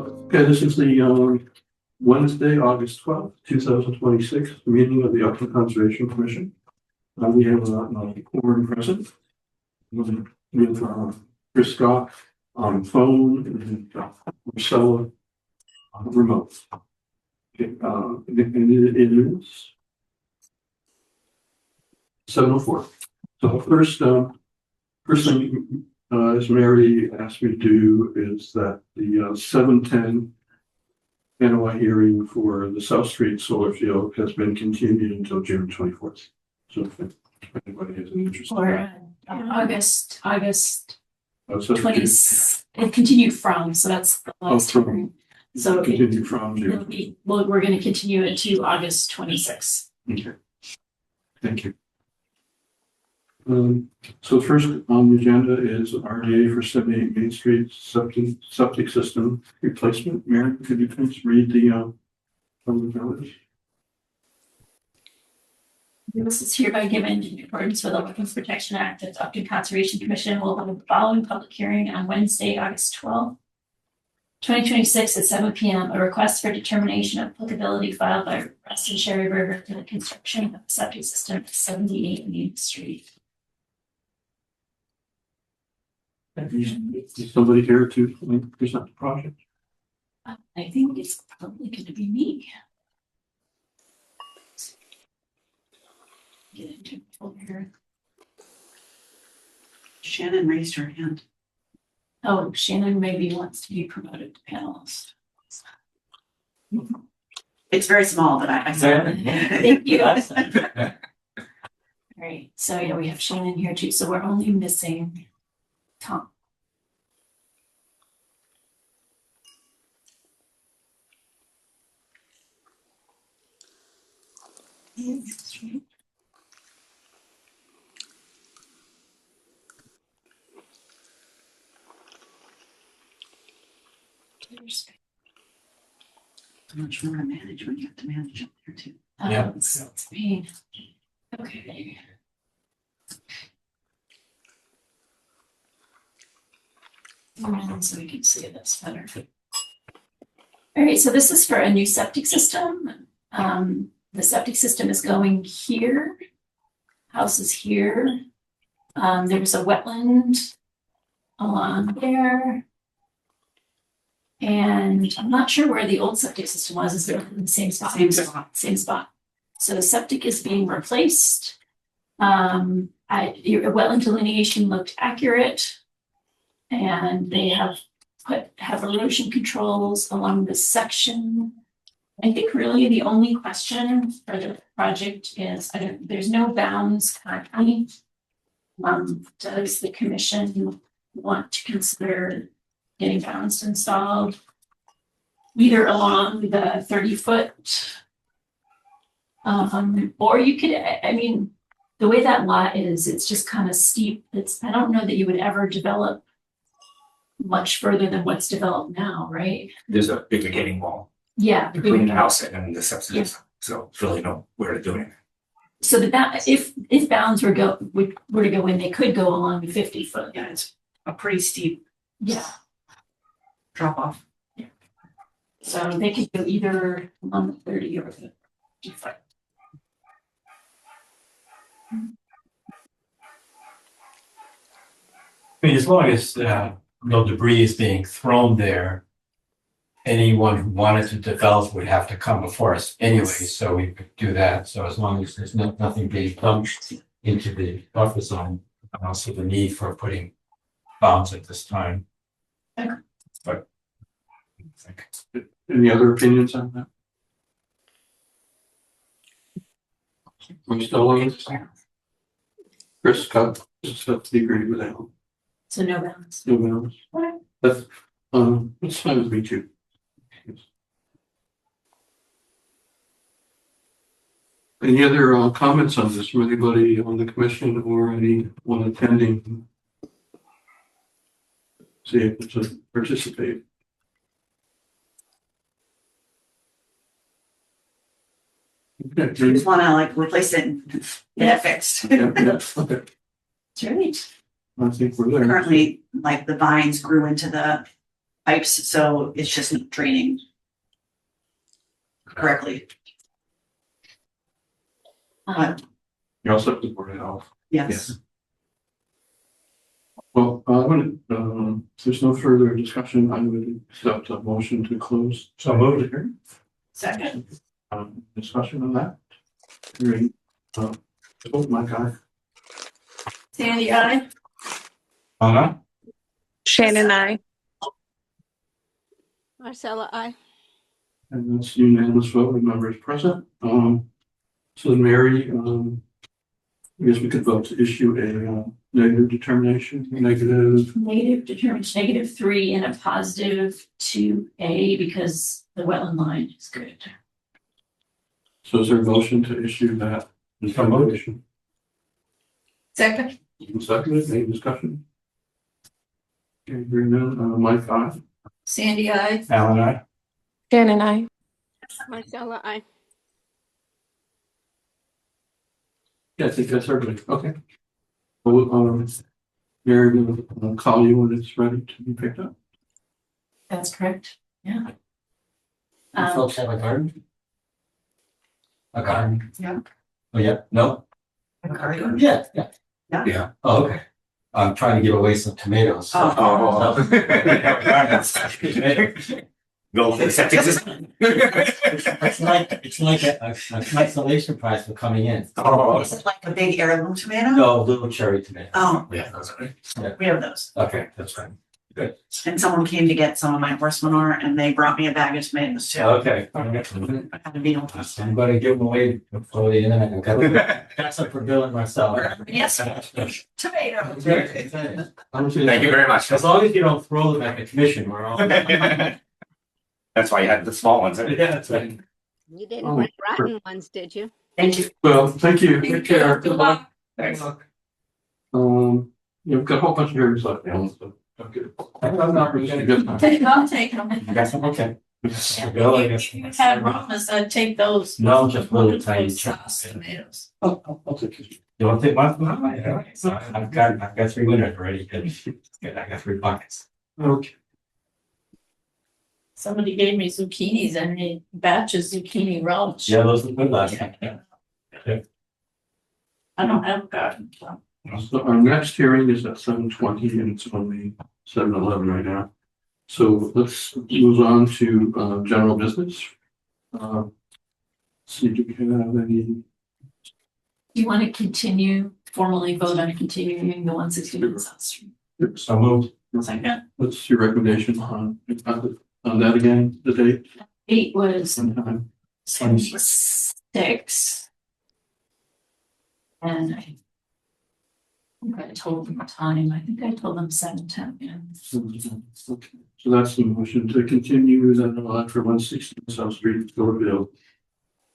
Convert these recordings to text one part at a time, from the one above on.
Okay, this is the Wednesday, August 12th, 2026, meeting of the Upland Conservation Commission. We have a quorum present. We have Chris Scott on phone and Marcella on remote. Okay, and it is 7:04. So first thing, as Mary asked me to do, is that the 7:10 NOI hearing for the South Street solar field has been continued until June 24th. So if anybody has an interest. Or August So 20, it continued from, so that's the last from- hearing. So continue from it'll June. be, well, we're gonna continue it to August 26th. Okay. Thank you. So first on the agenda is RDA for 78 Main Street septic system replacement. Mary, could you please read the public notice? This is hereby given in accordance with the Wetlands Protection Act. The Upland Conservation Commission will hold the following public hearing on Wednesday, August 12th, 2026 at 7 p.m. A request for determination of applicability filed by Rustin Sherry River for the construction of a septic system at 78 Main Street. Is somebody here to present the project? I think it's probably going to be me. Get into it over here. Shannon raised her hand. Oh, Shannon maybe wants to be promoted to panelist. It's very small, but I saw it. Thank you. All right, so yeah, we have Shannon here too, so we're only missing Tom. So much more to manage when you have to manage up there too. Yeah. It's a pain. Okay. So we can see this better. All right, so this is for a new septic system. The septic system is going here. House is here. There's a wetland along there. And I'm not sure where the old septic system was. Is it in the same spot? Same spot. Same spot. So the septic is being replaced. Your wetland delineation looked accurate. And they have erosion controls along this section. I think really the only question for the project is, there's no bounds currently. Does the commission want to consider getting bounds installed either along the 30-foot, or you could, I mean, the way that lot is, it's just kind of steep. I don't know that you would ever develop much further than what's developed now, right? There's a big retaining wall Yeah. between the house and the septic system, so it's really know where to do it. So that if bounds were to go in, they could go along the 50-foot. Yeah, it's a pretty steep Yeah. drop off. So they could go either on the 30 or the 50-foot. I mean, as long as no debris is being thrown there, anyone who wanted to develop would have to come before us anyway, so we could do that. So as long as there's nothing being dumped into the buffer zone, I don't see the need for putting bounds at this time. Okay. But Any other opinions on that? We still on this? Chris Scott, do you agree with that? So no bounds. No bounds? Okay. That's fine with me too. Any other comments on this from anybody on the commission or anyone attending? See if it's a participate. Okay. You just wanna like replace it and get it fixed. Yeah, okay. That's right. I think we're there. Currently, like the vines grew into the pipes, so it's just not draining correctly. You also have the Board of Health. Yes. Well, if there's no further discussion, I would accept a motion to close. So moved. the hearing. Second. Discussion on that. Hearing, oh my God. Sandy, I. Anna? Shannon, I. Marcella, I. And that's unanimous vote with members present. So then Mary, I guess we could vote to issue a negative determination, negative. Negative determination, -3 and a positive 2A because the wetland line is good. So is there a motion to issue that determination? Second. Seconded, any discussion? Okay, hearing none, Mike, aye. Sandy, I. Alan, I. Shannon, I. Marcella, I. Yeah, I think that's everybody, okay. Well, Mary will call you when it's ready to be picked up. That's correct, yeah. You folks have a garden? A garden? Yeah. Oh, yeah, no? Yeah, yeah. Yeah. Yeah. Oh, okay. I'm trying to give away some tomatoes. so- Oh. Go for the septic system. It's like a consolation prize for coming in. Oh, Is it like a big heirloom tomato? No, little cherry tomato. Oh, yeah, that's right. we have those. Okay, that's fine. Good. And someone came to get some of my horse manure and they brought me a bag of tomatoes too. Okay. I had a deal. I'm gonna give them away before the internet. Got some for Bill and Marcel. Yes. Tomato. Thank you very much. As long as you don't throw them at the commission, we're all. That's why you had the small ones. Yeah, that's right. You didn't Oh, bring rotten ones, did you? Thank you. Well, thank you, take care. Good luck. Thanks. You've got a whole bunch of hearings left, Alan, so, okay. I'm not really gonna Good. I'll take them. You got some? Okay. Bill, I guess. If you had ramas, I'd take those. No, just little tiny Those sauce chunks. tomatoes. I'll take it. You want to take one? No, I've got 3 winners already. Good, I got 3 buckets. Okay. Somebody gave me zucchinis and a batch of zucchini relish. Yeah, those are good last time. I don't have a garden. So. So our next hearing is at 7:20 and it's only 7:11 right now. So let's move on to general business. See, do we have any? Do you want to continue, formally vote on continuing the 161 South Street? So moved. Second. What's your recommendation on that again, the date? 8 was Sometime. 6. And I think I told them time. I think I told them 7:10. Yeah. Okay, so that's the motion to continue that on for 160 South Street, Philadelphia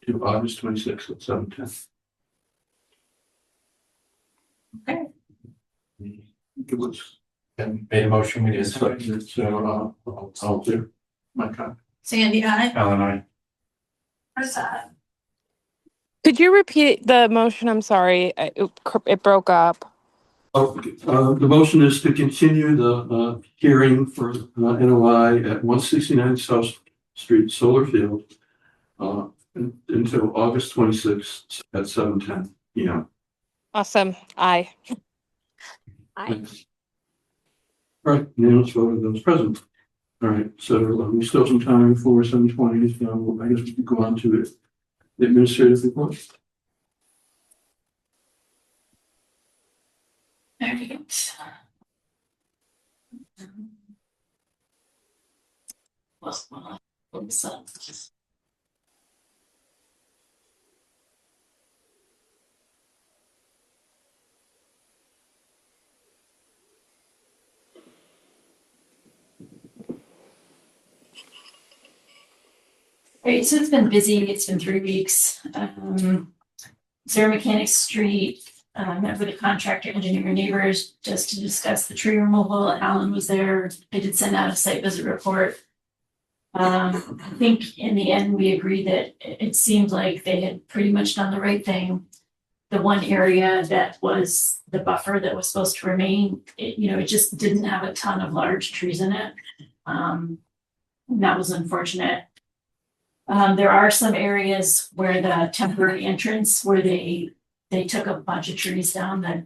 to August 26th at 7:10. Okay. It was. And made a motion, we did. So, I'll do my comment. Sandy, I. Alan, I. Prasad. Could you repeat the motion? I'm sorry. It broke up. The motion is to continue the hearing for NOI at 169 South Street, Solar Field until August 26th at 7:10 p.m. Awesome. Aye. I. All right, unanimous vote of those present. All right, so we still have some time for 7:20. So I guess we could go on to the administrative report. There we go. What's up? Right, so it's been busy. It's been 3 weeks. Zero Mechanic Street, met with the contractor, engineer, neighbors just to discuss the tree removal. Alan was there. I did send out a site visit report. I think in the end, we agreed that it seemed like they had pretty much done the right thing. The one area that was the buffer that was supposed to remain, it just didn't have a ton of large trees in it. And that was unfortunate. There are some areas where the temporary entrance where they took a bunch of trees down that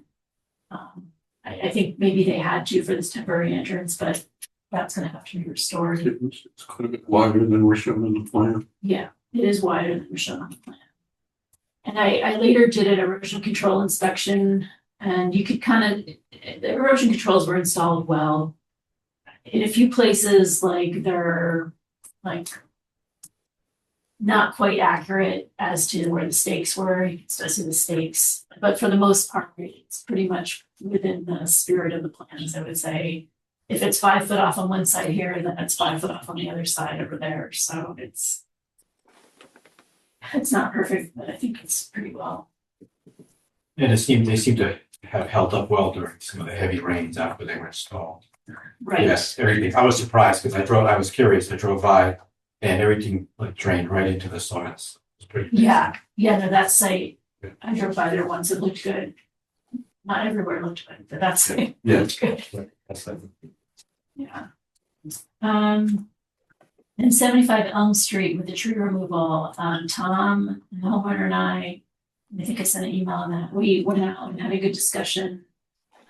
I think maybe they had to for this temporary entrance, but that's gonna have to be restored. It's quite a bit wider than we're shown in the plan. Yeah, it is wider than was shown on the plan. And I later did an erosion control inspection and you could kind of, the erosion controls were installed well. In a few places, like they're like not quite accurate as to where the stakes were, you can still see the stakes. But for the most part, it's pretty much within the spirit of the plans, I would say. If it's 5 foot off on one side here, then it's 5 foot off on the other side over there, so it's not perfect, but I think it's pretty well. And they seem to have held up well during some of the heavy rains after they were installed. Right. Yes, everything. I was surprised because I was curious. I drove by and everything like drained right into the soils. It was pretty. Yeah, no, that site, I drove by there once, it looked good. Not everywhere looked good, but that site Yeah. looked good, That's like, yeah. And 75 Elm Street with the tree removal, Tom, the homeowner and I think I sent an email on that, we went out and had a good discussion.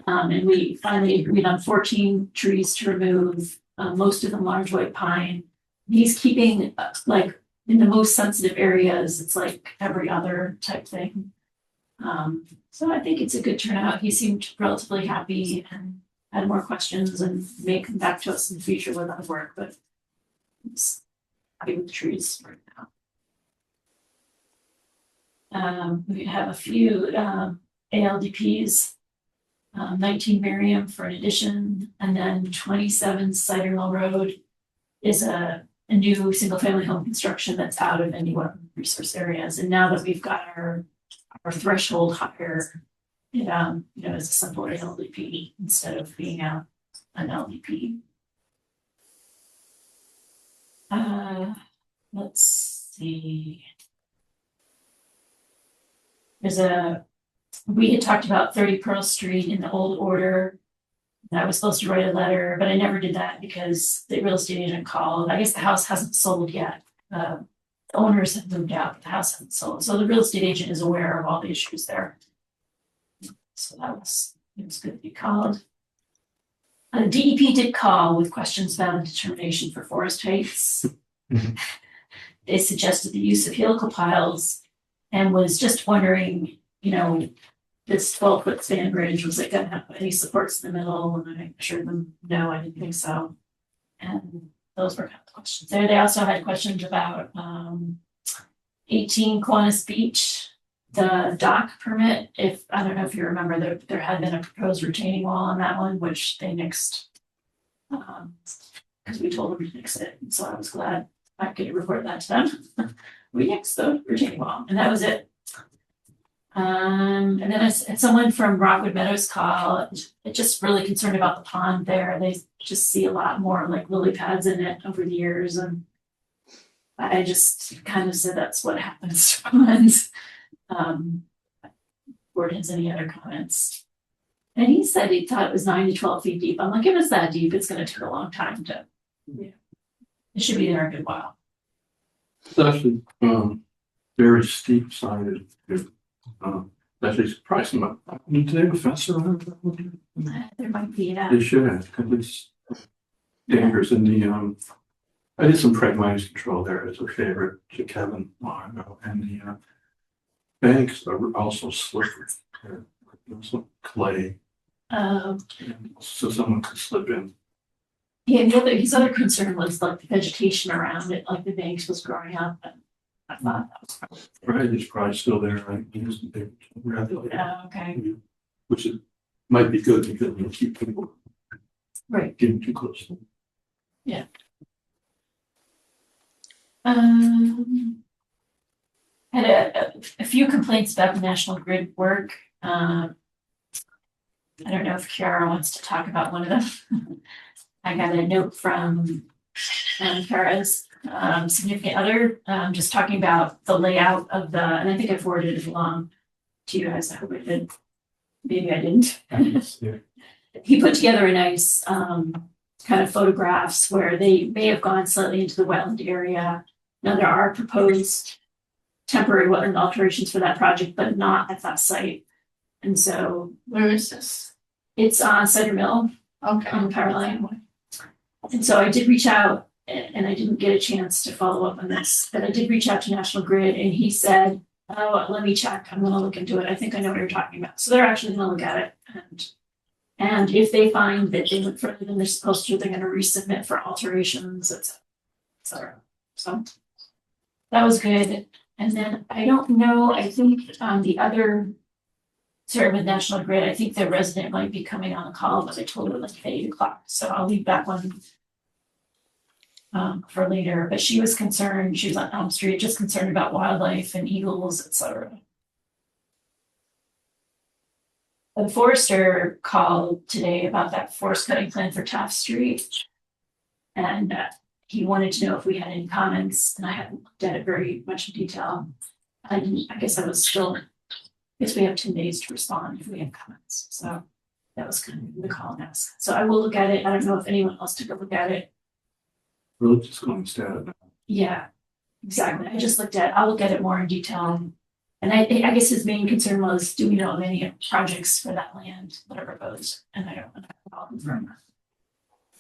And we finally agreed on 14 trees to remove, most of them large white pine. He's keeping, like, in the most sensitive areas, it's like every other type thing. So I think it's a good turnout. He seemed relatively happy and had more questions and may come back to us in the future with other work, but he's happy with the trees right now. We have a few ALDPs. 19 Miriam for an addition, and then 27 Cider Mill Road is a new single family home construction that's out of any one of the resource areas. And now that we've got our threshold higher, it is a simple LDP instead of being an LDP. Let's see. We had talked about 30 Pearl Street in the old order. I was supposed to write a letter, but I never did that because the real estate agent called. I guess the house hasn't sold yet. The owners have moved out, but the house hasn't sold. So the real estate agent is aware of all the issues there. So it was good that you called. DEP did call with questions about the determination for Forest Heights. They suggested the use of helical piles and was just wondering, this 12-foot span bridge, was it gonna have any supports in the middle? And I assured them, no, I didn't think so. And those were kind of the questions there. They also had questions about 18 Kiwanis Beach, the dock permit. I don't know if you remember, there had been a proposed retaining wall on that one, which they nixed. Because we told them to nix it. And so I was glad I could report that to them. We nixed the retaining wall, and that was it. And then I had someone from Rockwood Meadows call, just really concerned about the pond there. They just see a lot more like lily pads in it over the years. And I just kind of said that's what happens to ponds. Board has any other comments? And he said he thought it was 9 to 12 feet deep. I'm like, if it's that deep, it's going to take a long time to, it should be there a good while. It's actually very steep sided. Actually surprising. Did they have a fence around that? There might be that. They should have, because it's dangerous in the I did some pragmatic control there as a favor to Kevin Margo, and the banks are also slippery. They're also clay, so someone could slip in. Yeah, his other concern was like the vegetation around it, like the banks was growing up. And I thought that was Right, it's probably still there, right? okay. Which might be good because you keep people Right. getting too close. Yeah. Had a few complaints about the National Grid work. I don't know if Kiara wants to talk about one of them. I got a note from Kiara's significant other, just talking about the layout of and I think I forwarded it along to you guys. I hope I did. Maybe I didn't. yeah. He put together a nice kind of photographs where they may have gone slightly into the wetland area. Now there are proposed temporary wetland alterations for that project, but not at that site. And so Where is this? it's on Cider Mill Okay. on the power line. And so I did reach out and I didn't get a chance to follow up on this, but I did reach out to National Grid and he said, oh, let me check. I'm gonna look into it. I think I know what you're talking about. So they're actually gonna look at it and if they find that they went further than they're supposed to, they're gonna resubmit for alterations, et cetera. So that was good. And then I don't know, I think the other, sorry, with National Grid, I think their resident might be coming on the call, but I told her like at 8 o'clock. So I'll leave that one for later. But she was concerned, she was on Elm Street, just concerned about wildlife and eagles, et cetera. The forester called today about that forest cutting plan for Taft Street. And he wanted to know if we had any comments, and I hadn't looked at it very much in detail. I guess I was still, I guess we have 10 days to respond if we have comments. So that was kind of the call and ask. So I will look at it. I don't know if anyone else took a look at it. Really just going static. Yeah, exactly. I just looked at, I'll look at it more in detail. And I guess his main concern was, do we know of any projects for that land that are proposed? And I don't know. I'll confirm that.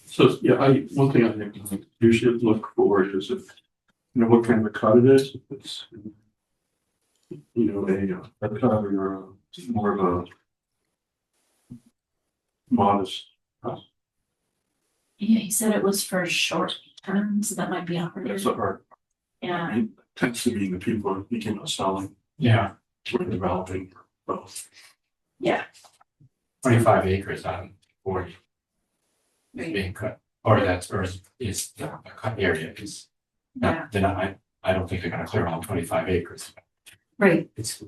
So, yeah, one thing I think you should look for is if, you know, what kind of a cut it is. If it's, you know, a cut or more of a modest. Yeah, he said it was for short term, so that might be operative. That's a hard. Yeah, It tends to be the people are thinking of selling, Yeah, or developing both. yeah, 25 acres on 40 is Right. being cut, or that's, or is the cut area is. yeah, They're not, I don't think they're gonna clear all 25 acres. right. It's,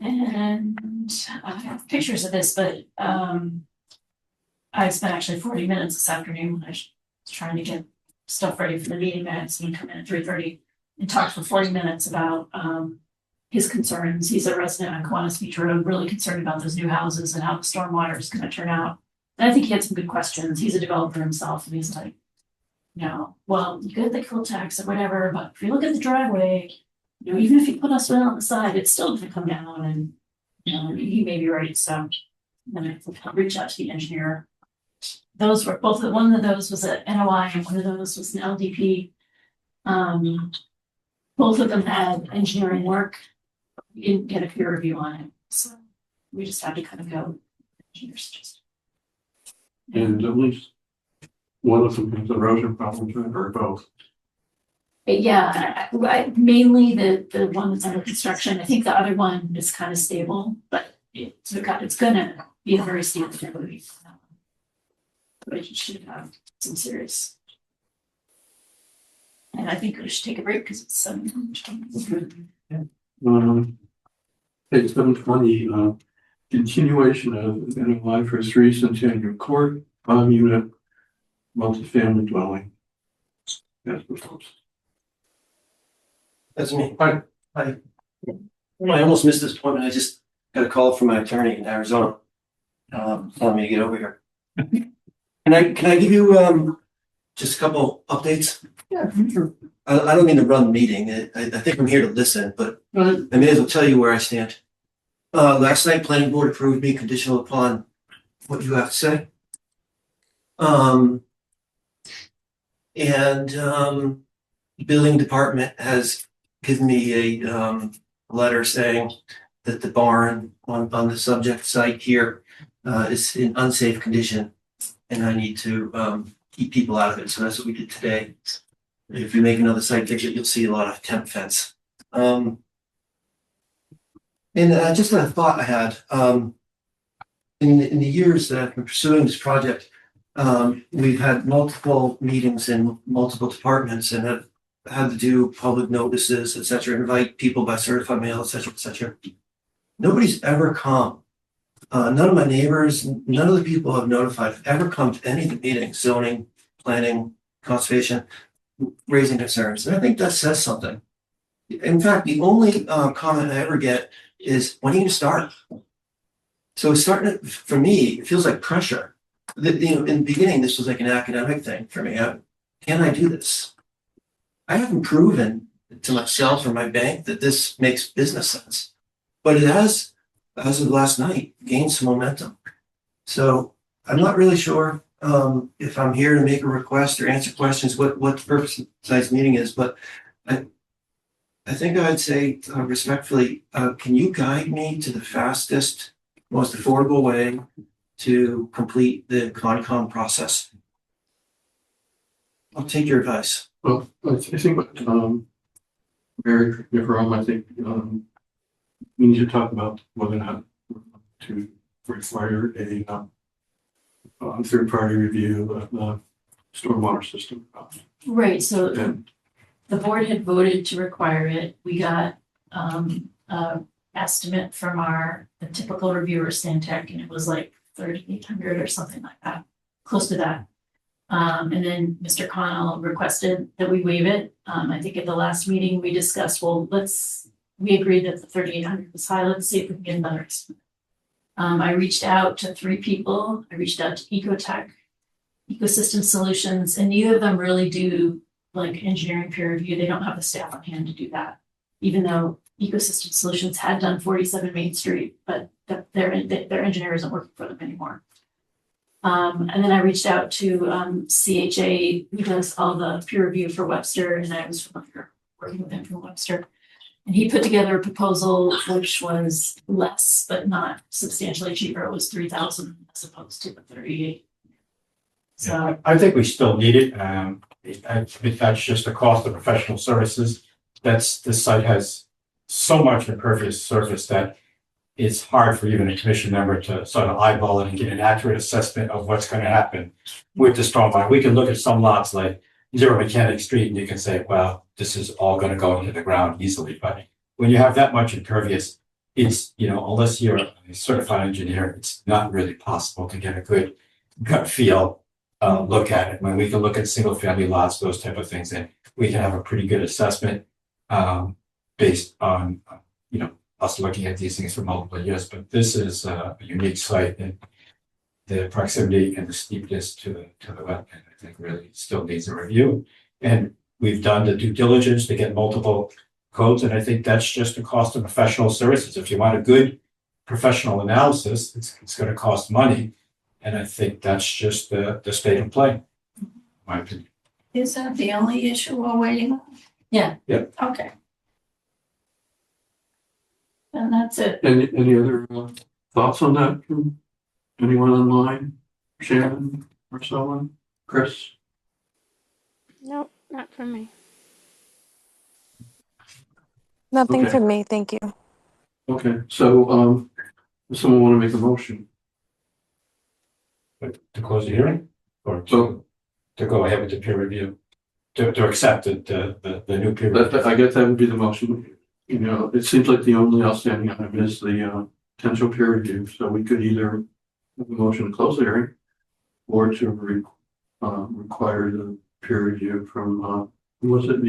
And I have pictures of this, but I spent actually 40 minutes this afternoon when I was trying to get stuff ready for the meeting. I had someone come in at 3:30 and talk for 40 minutes about his concerns. He's a resident on Kiwanis Beach Road, really concerned about those new houses and how the stormwater is gonna turn out. And I think he had some good questions. He's a developer himself and he's like, you know, well, you get the kill tax or whatever, but if you look at the driveway, you know, even if you put us on the side, it's still gonna come down and, you know, he may be right, so. Then I'll reach out to the engineer. Those were both, one of those was an NOI and one of those was an LDP. Both of them had engineering work. We didn't get a peer review on it, so we just had to kind of go. Engineers just. And at least one of them has erosion problems, or both. Yeah, mainly the one that's under construction. I think the other one is kind of stable, but it's gonna be a very stable area. But it should have some serious. And I think we should take a break because it's 7:00. Page 720, continuation of NOI for 3 Centennial Court, 5-unit multifamily dwelling. That's proposed. That's me. Hi. I almost missed this appointment. I just got a call from my attorney in Arizona. Telling me to get over here. Can I give you just a couple updates? Yeah, sure. I don't mean to run the meeting. I think I'm here to listen, but I may as well tell you where I stand. Last night, planning board approved me conditional upon what you have to say. Building department has given me a letter saying that the barn on the subject site here is in unsafe condition, and I need to keep people out of it. So that's what we did today. If you make another site visit, you'll see a lot of temp fence. Just a thought I had, in the years that I've been pursuing this project, we've had multiple meetings in multiple departments and have had to do public notices, et cetera, invite people by certified mail, et cetera, et cetera. Nobody's ever come. None of my neighbors, none of the people I've notified have ever come to any of the meetings, zoning, planning, conservation, raising concerns. And I think that says something. In fact, the only comment I ever get is, when are you gonna start? So it's starting to, for me, it feels like pressure. In the beginning, this was like an academic thing for me. Can I do this? I haven't proven to myself or my bank that this makes business sense, but it has, as of last night, gained some momentum. So I'm not really sure if I'm here to make a request or answer questions, what the purpose of tonight's meeting is, but I think I'd say respectfully, can you guide me to the fastest, most affordable way to complete the Concom process? I'll take your advice. Well, I think, Mary, correct me if I'm wrong, I think, we need to talk about whether or not to require a third-party review of the stormwater system. Right, so And the board had voted to require it. We got a estimate from the typical reviewer, Stantec, and it was like 3,800 or something like that, close to that. And then Mr. Connell requested that we waive it. I think at the last meeting we discussed, well, we agreed that the 3,800 was high. Let's see if we can get another estimate. I reached out to 3 people. I reached out to Ecotech, Ecosystem Solutions, and neither of them really do like engineering peer review. They don't have the staff on hand to do that, even though Ecosystem Solutions had done 47 Main Street, but their engineer isn't working for them anymore. And then I reached out to CHA, who does all the peer review for Webster, and I was familiar working with him from Webster. And he put together a proposal which was less, but not substantially cheaper. It was 3,000 as opposed to the 38. So I think we still need it. I think that's just the cost of professional services. This site has so much impervious surface that it's hard for even a commission member to sort of eyeball it and get an accurate assessment of what's going to happen with the stormwater. We can look at some lots like Zero Mechanic Street and you can say, well, this is all going to go into the ground easily. But when you have that much impervious, it's, unless you're a certified engineer, it's not really possible to get a good gut feel look at it. When we can look at single family lots, those type of things, and we can have a pretty good assessment based on, us looking at these things for multiple years. But this is a unique site, and the proximity and the steepness to the wetland, I think, really still needs a review. And we've done the due diligence to get multiple codes, and I think that's just the cost of professional services. If you want a good professional analysis, it's going to cost money, and I think that's just the state of play, in my opinion. is that the only issue we're waiting on? Yeah. Yep. Okay. And that's it. any other thoughts on that from anyone online? Shannon or someone? Chris? No, not for me. Nothing Okay. from me, thank you. Okay, so does someone want to make a motion? To close the hearing, or to go ahead with the peer review, to accept the new peer review. I guess that would be the motion. It seems like the only outstanding item is the potential peer review, so we could either have a motion to close the hearing or to require the peer review from who was it?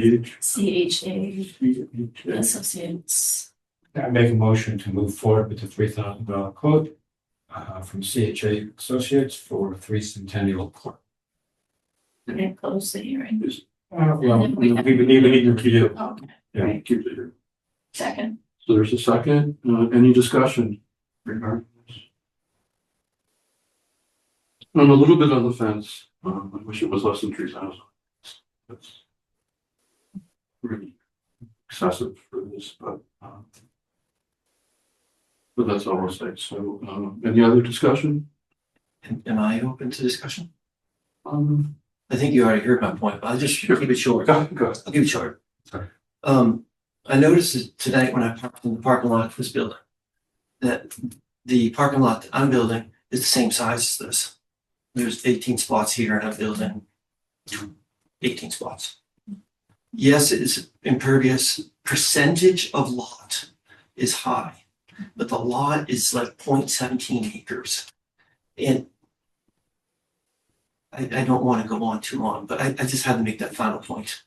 CHA Associates. I make a motion to move forward with the $3,000 quote from CHA Associates for 3 Centennial Court. And close the hearing. Well, we need to review. Okay, Yeah. right. Keep it here. Second. So there's a second. Any discussion regarding this? I'm a little bit on the fence. I wish it was less than 3,000. That's really excessive for this, but that's all I'll say. So, any other discussion? Am I open to discussion? Um, I think you already heard my point, but I'll just keep it short. go ahead. I'll keep it short. Sorry. I noticed tonight when I parked in the parking lot of this building, that the parking lot that I'm building is the same size as this. There's 18 spots here and I'm building 18 spots. Yes, it is impervious. Percentage of lot is high, but the lot is like 0.17 acres. And I don't want to go on too long, but I just had to make that final point.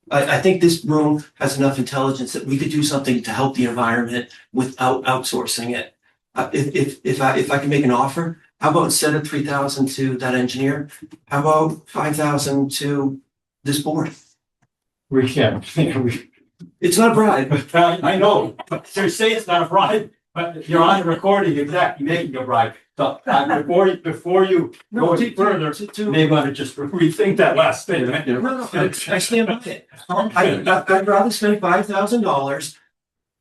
I think this room has enough intelligence that we could do something to help the environment without outsourcing it. if I can make an offer, how about instead of 3,000 to that engineer, how about 5,000 to this board? We can't, we, It's not a bribe. I know, but to say it's not a bribe, but you're on the recording, exactly, making a bribe. So, before you go any further, you may want to just rethink that last statement. No, I stand by it. I'd rather spend $5,000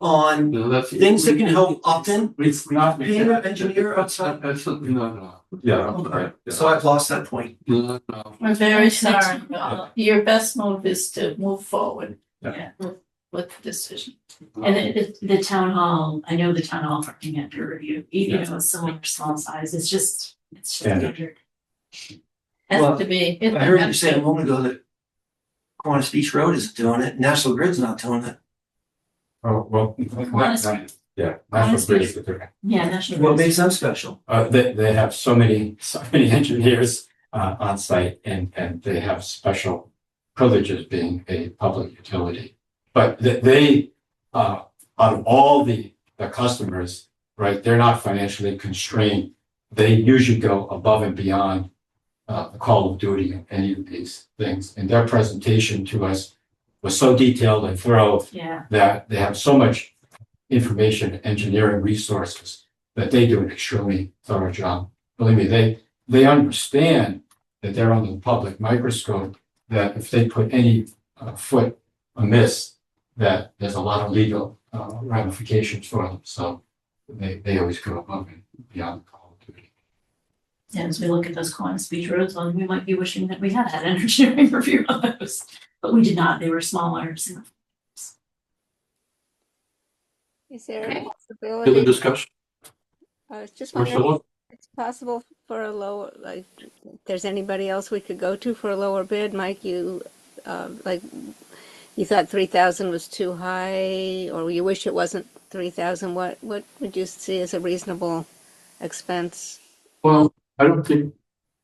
on No, that's. things that can help Upton, It's not. paying an engineer outside. That's, no. Yeah, right. So I've lost that point. No, no. We're very Next sorry. week. Your best move is to move forward Yeah. with the decision. And the town hall, I know the town hall parking at peer review, even if it's similar small size, it's just Standard. standard. Well, Has to be. I heard you say a moment ago that Kiwanis Beach Road isn't doing it, National Grid's not doing it. Oh, well. Yeah. National Grid is different. Yeah, National. What Grid. makes them special? They have so many engineers, on site and they have special privileges being a public utility. But they, out of all the customers, right, they're not financially constrained. They usually go above and beyond, the call of duty of any of these things. And their presentation to us was so detailed and thorough Yeah, that they have so much information, engineering resources, that they do an extremely thorough job. Believe me, they understand that they're under the public microscope, that if they put any foot amiss, that there's a lot of legal ramifications for them. So they always go above and beyond the call of duty. and as we look at those Kiwanis Beach roads, well, we might be wishing that we had had engineering review on those, but we did not, they were smaller. So. Is there a Further possibility? discussion, I was just wondering Marcella? if it's possible for a lower, like, if there's anybody else we could go to for a lower bid, Mike, you, like, you thought 3,000 was too high, or you wish it wasn't 3,000, what would you see as a reasonable expense? Well, I don't think,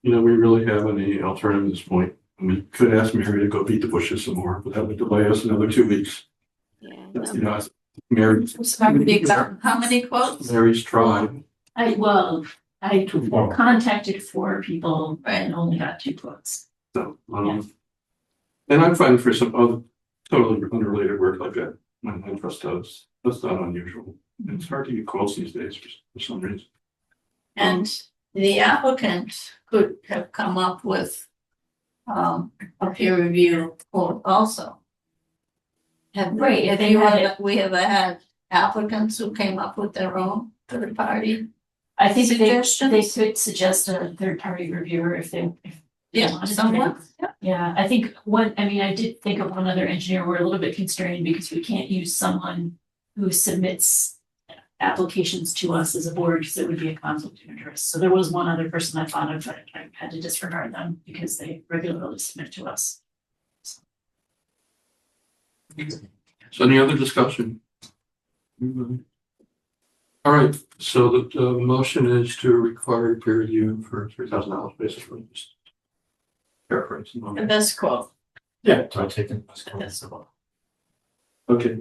we really have any alternative at this point. We could ask Mary to go beat the bushes some more, but that would delay us another 2 weeks. Yeah. Mary, How many quotes? Mary's tried. I Too far. contacted 4 people and only got 2 quotes. So, and I'm fine for some other totally unrelated work like that. My trust does. That's not unusual. It's hard to get quotes these days for some reason. And the applicant could have come up with a peer review quote also. Right, if they you had have, we have had applicants who came up with their own third party. I think they Suggestions? could suggest a third party reviewer if they Yeah, wanted to. someone. Yeah, I think I did think of one other engineer. We're a little bit constrained because we can't use someone who submits applications to us as a board because it would be a conflict of interest. So there was one other person I thought of, but I had to disregard them because they regularly submit to us. So any other discussion? All right, so the motion is to require peer review for $3,000 basically. Just paraphrase. The best quote. Yeah, so I take it. The best quote. Okay,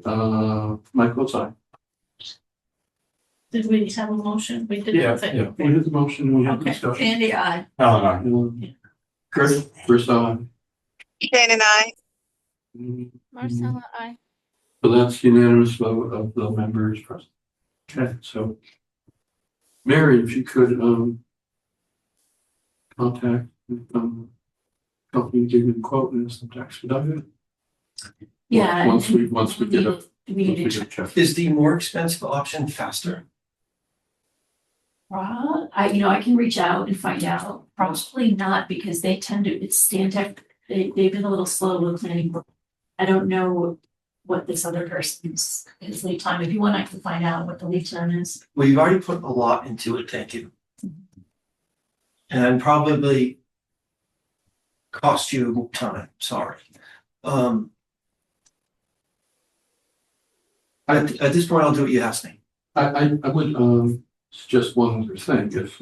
Michael, sorry. Did we have a motion? We did. Yeah, nothing. yeah. We did the motion, we had Okay, discussion. Andy, I. Kurt, first on. Jane and I. Marcella, I. So that's unanimous vote of the members present. Okay, so Mary, if you could, contact, company, give you the quote and some tax deduction. Yeah. Once we get a. We need to check. Is the more expensive option faster? I can reach out and find out. Probably not because they tend to, it's Stantec, they've been a little slow with planning. I don't know what this other person's his lead time. If you want, I can find out what the lead time is. Well, you've already put a lot into it, thank you. And probably cost you time, sorry. At this point, I'll do what you asked me. I would, suggest one other thing, if,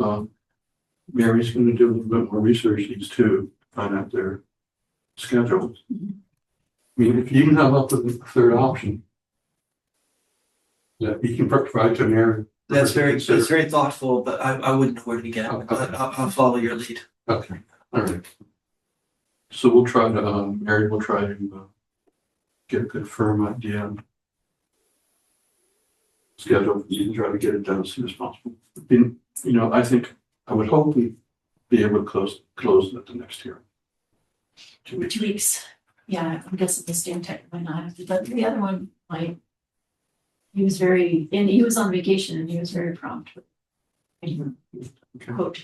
Mary's gonna do a little bit more research, these two, find out their schedules. I mean, if you can have up with a third option, that you can provide to Mary That's very thoughtful, but I wouldn't know where to begin. Okay. But I'll follow your lead. Okay, all right. So we'll try to, Mary will try to get a good firm idea. On schedule, you can try to get it done as soon as possible. I think, I would hope we be able to close at the next hearing. 2 weeks. 2 weeks. Yeah, I'm guessing the stand tech might not have to, but the other one, like, he was on vacation and he was very prompt. Okay. Quote.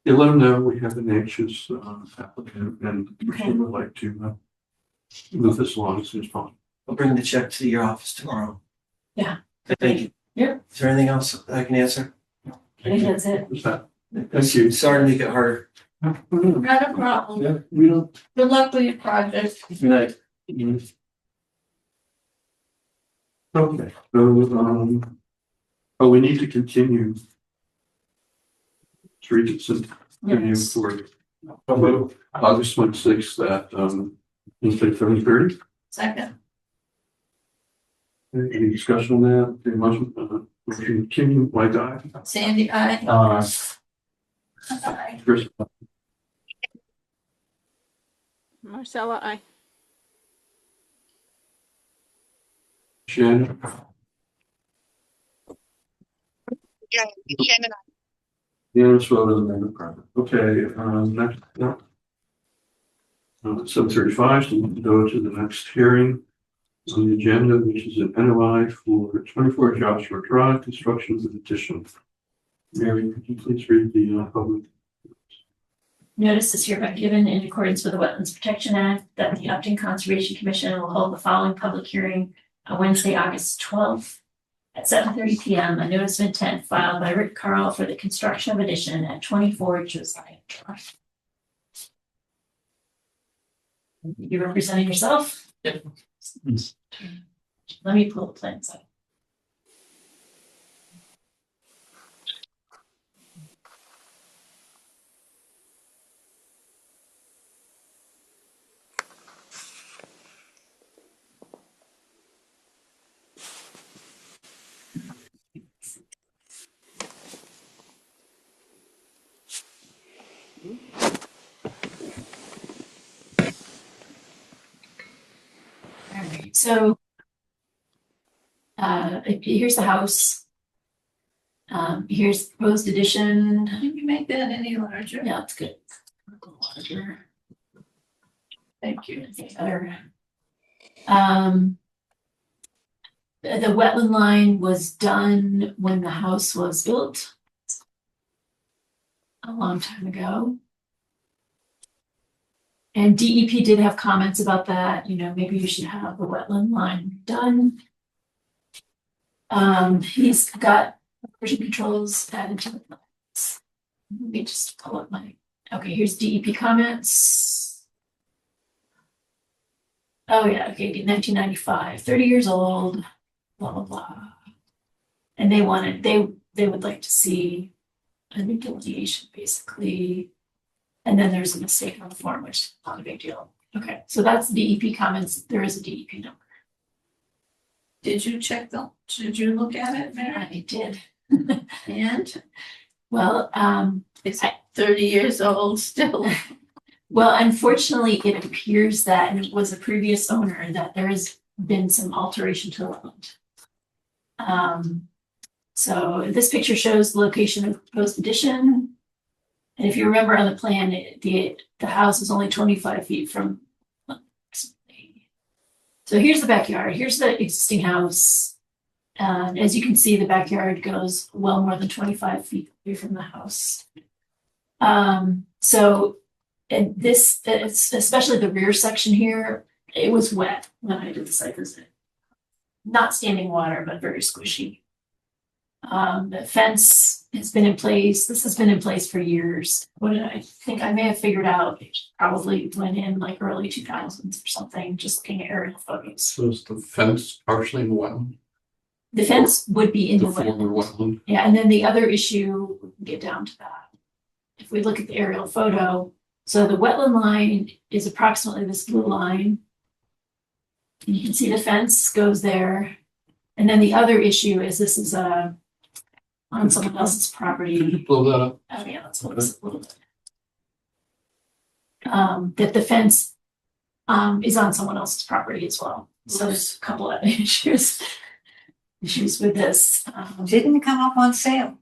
Yeah, let them know we have an anxious applicant and the commission would like to move this along as soon as possible. I'll bring the check to your office tomorrow. Yeah. Thank you. Yeah. Is there anything else I can answer? I think that's it. Is that? Thank you. Sorry to make it harder. Not a problem. Yeah, we don't. Good luck with your project. Good night. Okay, so, we need to continue. Continue Yes. for August 26th at, instead of 7:30. Second, Any discussion on that? Any motion, continue, white guy? Sandy, I. Chris, Marcella, I. Shannon, Shannon, unanimous vote of the member present. Okay, next, no. 7:35, so we can go to the next hearing on the agenda, which is an NOI for 24 Joshua Drive, construction of an addition. Mary, could you please read the public? Notice is hereby given in accordance with the Wetlands Protection Act that the Upton Conservation Commission will hold the following public hearing on Wednesday, August 12th at 7:30 p.m. A notice of intent filed by Rick Carl for the construction of addition at 24 Josiah Drive. You representing yourself? Yep. Let me pull the plans up. All right, so here's the house. Here's the proposed addition. Can you make that any larger? Yeah, it's good. A little larger. Thank you. Better. The wetland line was done when the house was built a long time ago. And DEP did have comments about that, maybe you should have the wetland line done. He's got version controls added to the plans. Let me just pull up okay, here's DEP comments. Oh yeah, okay, 1995, 30 years old, blah, blah, blah. And they would like to see a new delineation, basically. And then there's a mistake on the form, which is not a big deal. Okay, so that's DEP comments. There is a DEP number. Did you look at it, Mary? I did. And Well, it's 30 years old still. well, unfortunately, it appears that it was a previous owner that there has been some alteration to the land. So this picture shows the location of the proposed addition. And if you remember on the plan, the house is only 25 feet from. So here's the backyard. Here's the existing house. As you can see, the backyard goes well more than 25 feet away from the house. So and this, it's especially the rear section here, it was wet when I did the site visit. Not standing water, but very squishy. The fence has been in place. This has been in place for years. What did I think? I may have figured out. It probably went in like early 2000s or something, just looking at aerial photos. So is the fence partially in the wetland? The fence would be in the former wetland. wetland? Yeah, and then the other issue, we can get down to that. If we look at the aerial photo, so the wetland line is approximately this blue line. And you can see the fence goes there. And then the other issue is this is on someone else's property. Blow that up. Oh, yeah, that's what it's a little bit. That the fence is on someone else's property as well. So there's a couple of issues with this. Didn't come up on sale.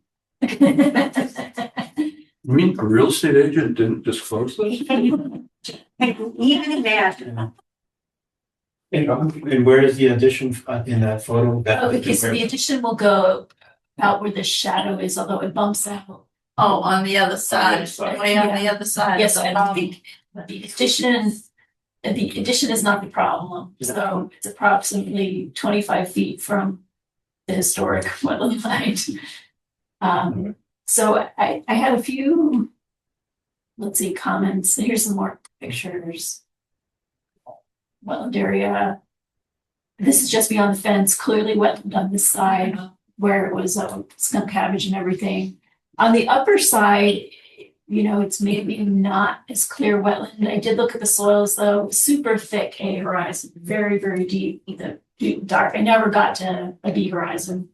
You mean a real estate agent didn't disclose this? Even imagine. And where is the addition in that photo? Oh, because the addition will go out where the shadow is, although it bumps out. Oh, on the other side, way on the other side. Yes, I think the addition is not the problem. So it's approximately 25 feet from the historic wetland line. So I had a few, let's see, comments. Here's some more pictures. Wetland area. This is just beyond the fence, clearly wetland on this side where it was skunk cabbage and everything. On the upper side, you know, it's maybe not as clear wetland. I did look at the soils though, super thick A horizon, very, very deep, deep dark. I never got to a B horizon,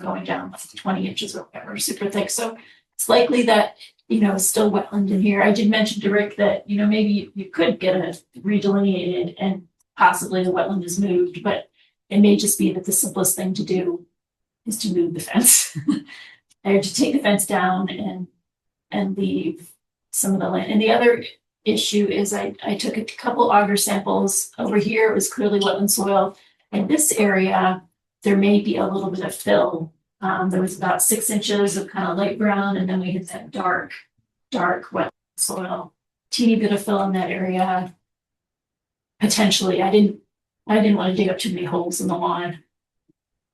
going down like 20 inches or whatever, super thick. So it's likely that, you know, it's still wetland in here. I did mention to Rick that, you know, maybe you could get it redelineated and possibly the wetland is moved, but it may just be that the simplest thing to do is to move the fence. Or to take the fence down and leave some of the land. And the other issue is I took a couple auger samples. Over here, it was clearly wetland soil. In this area, there may be a little bit of fill. There was about 6 inches of kind of light brown, and then we hit that dark wet soil. Teeny bit of fill in that area. Potentially, I didn't want to dig up too many holes in the lawn.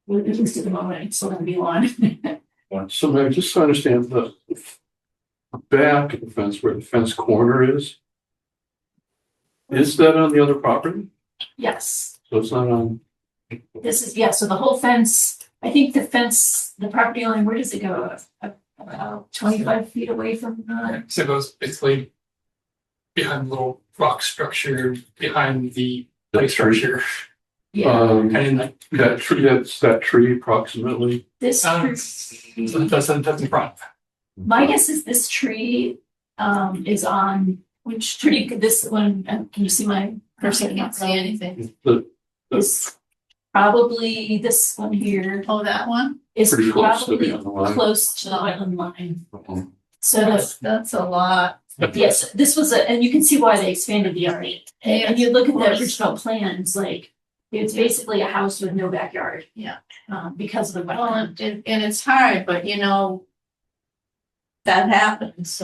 At least at the moment, it's still going to be lawn. So maybe just to understand the back of the fence where the fence corner is that on the other property? Yes. So it's not on. This is, yeah, so the whole fence, I think the fence, the property line, where does it go? About 25 feet away from So it goes basically behind the little rock structure, behind the light structure. yeah, And like that tree approximately. this so tree. that's in front. My guess is this tree is on, which tree could this one, can you see my cursor? I can't see anything. Is probably this one here Oh, that one? is Pretty close to probably the line. close to the wetland line. Mhm. So That's a lot. yes, this was and you can see why they expanded the area. And you look at the original plans, like it's basically a house with no backyard. Yeah. Because of the Well, wetland. and it's hard, but you know, that happens.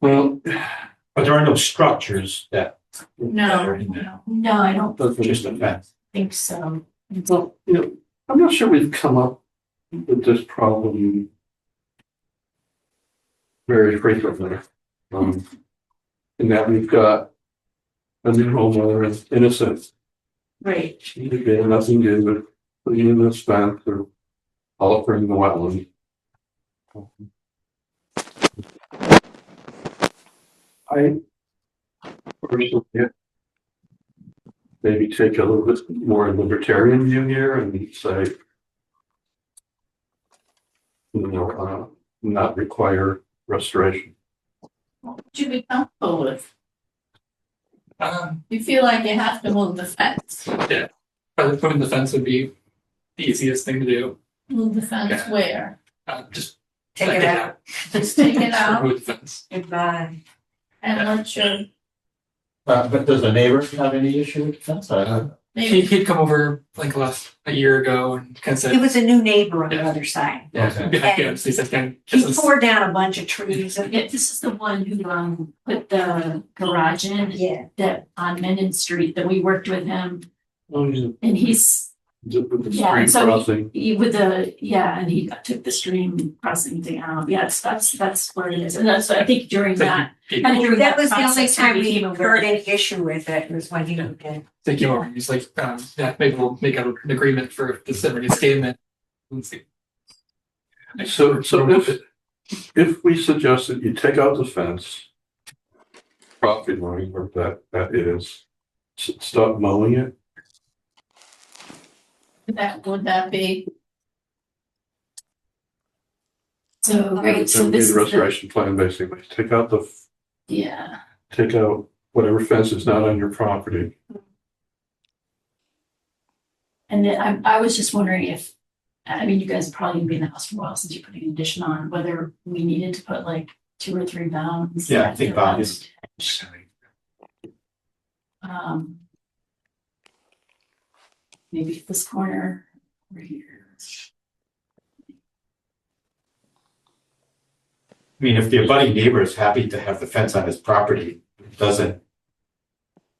Well, But there are no structures that. No, in there. no. No, I don't Just a fence. think so. well, you know, I'm not sure we've come up with this problem very frequently. In that we've got a new homeowner is innocent. Right. She had nothing to do with putting in this fence or altering the wetland. I personally maybe take a little bit more libertarian view here and say, you know, not require restoration. What would you be comfortable with? Um, You feel like you have to move the fence. Probably putting the fence would be the easiest thing to do. Move the fence Yeah. where? Just Take it out. Just take it out remove the fence. Goodbye. and let your, But does the neighbor have any issue with the fence? maybe, He'd come over like a year ago and kind of It said, was a new neighbor on the other side. yeah, behind him. So he said, "Ken, He this is tore down a bunch of trees. Yeah, this is the one who put the garage in Yeah. that on Menden Street that we worked with him With and he's the Yeah, stream so crossing. and he took the stream crossing thing out. Yes, that's where it is. And that's I think during that. he kind of during That was the only process, time we became aware. heard any issue with it, was when he moved in. came over. He's like, yeah, maybe we'll make an agreement for December statement. Let's see. So if we suggest that you take out the fence, property line where that is, stop mowing it, would that be? So, right, so That would be this the is the, restoration plan, basically. yeah, Take out whatever fence is not on your property. and then I was just wondering if, I mean, you guys have probably been in the house for a while since you're putting an addition on, whether we needed to put like 2 or 3 bounds. Yeah, I think around bounds. Um. Maybe this corner over here. I mean, if the abutting neighbor is happy to have the fence on his property, it doesn't.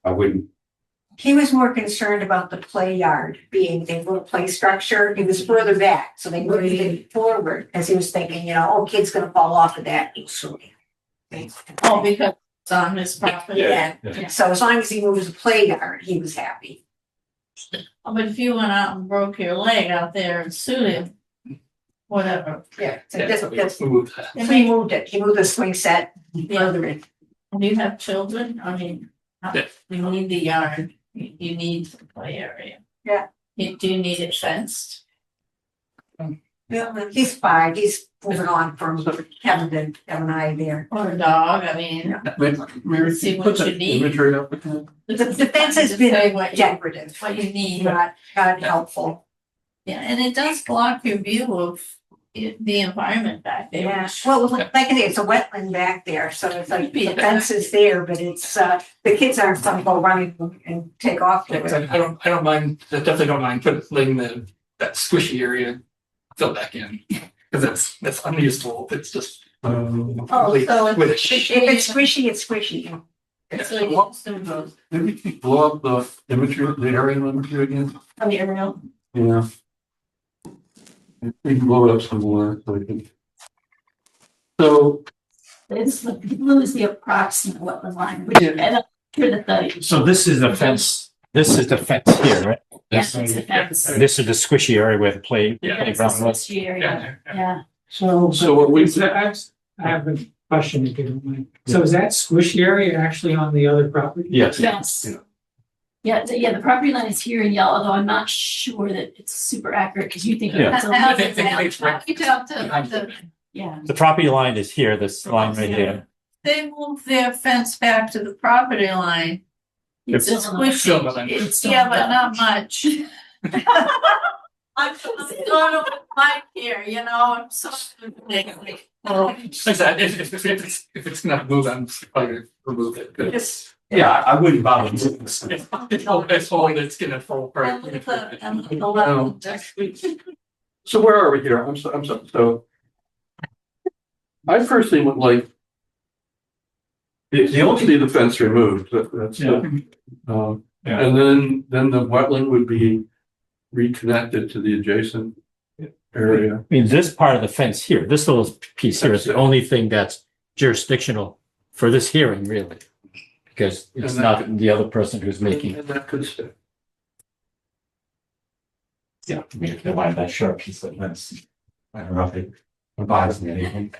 I wouldn't, He was more concerned about the play yard being a little play structure. It was further back, so they moved it forward, as he was thinking, oh, kid's gonna fall off of that. Oh, because it's on his property. Yeah, so as long as he moves the play yard, he was happy. Oh, but if you went out and broke your leg out there and sued him, whatever. Yeah. So Yeah, this, so we this, moved that. so he moved it. He moved the swing set further in. Do you have children? I mean, Yeah. you need the yard, you need the play area. Yeah. Do you need it fenced? Yeah, he's fine. He's moving on from having to have an eye there. Or a dog, I mean, Mary, See put what that you need. imagery up again. The fence has Just say been what you- decorative, what you need. not helpful. Yeah, and it does block your view of the environment back there. Yeah, which- well, like I say, it's a wetland back there, so it's like the fence is there, but it's, the kids aren't gonna go running and take off. Yeah, 'cause I don't mind, I definitely don't mind letting that squishy area fill back in. Cause that's unusable, it's just. Oh, so With- If it's squishy, it's squishy. So you also- Maybe you could blow up the imagery, the aerial imagery again. On the aerial. Yeah. You can blow it up some more, so we can. So, It's the blue is the approximate wetland line, which, Yeah. and I'm sure that the, so this is the fence, this is the fence here, right? yes, it's the fence. This is the squishy area where the Yeah. That's the playground was. switchy area, yeah. So what we- I have a question if you don't mind. So is that squishy area actually on the other property? Yes. Yes. Yeah. Yeah, the property line is here in yellow, although I'm not sure that it's super accurate, because you think Yeah. it's a That's- little bit It's down. right You talked to behind the, Yeah, The property line is here, this line right here. they moved their fence back to the property line. it's It's still not- Still squishy, nothing. it's still yeah, but not- not much. I'm going with Mike here, I'm so. Well, like I said, if it's gonna move, I'm just probably gonna remove it. But Just, Yeah, I wouldn't bother moving this. it's all that's gonna fall apart. So where are we here? I'm so. I personally would like. The only the fence removed, that's, Yeah. and then the wetland would be reconnected to the adjacent area. I mean, this part of the fence here, this little piece here is the only thing that's jurisdictional for this hearing, really. Because it's And not the other person who's making. And that could stay. Yeah, I mean, if they wanted that short piece of fence, I don't know if it bothers me anything.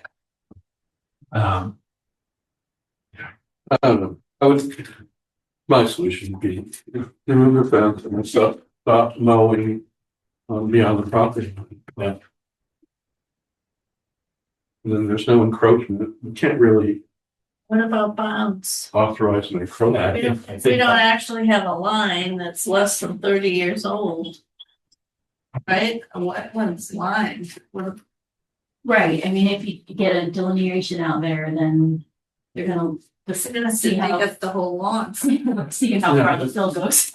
I don't know, I would, my solution would be, remove the fence and stop mowing beyond the property line. Yeah. And then there's no encroachment, you can't really What about bounds? authorize an encroachment. We don't actually have a line that's less than 30 years old. Right, a wetlands line, Right, I mean, if you get a delineation out there, then you're gonna, they're gonna See dig how- up the whole lawn. see how far the fill goes.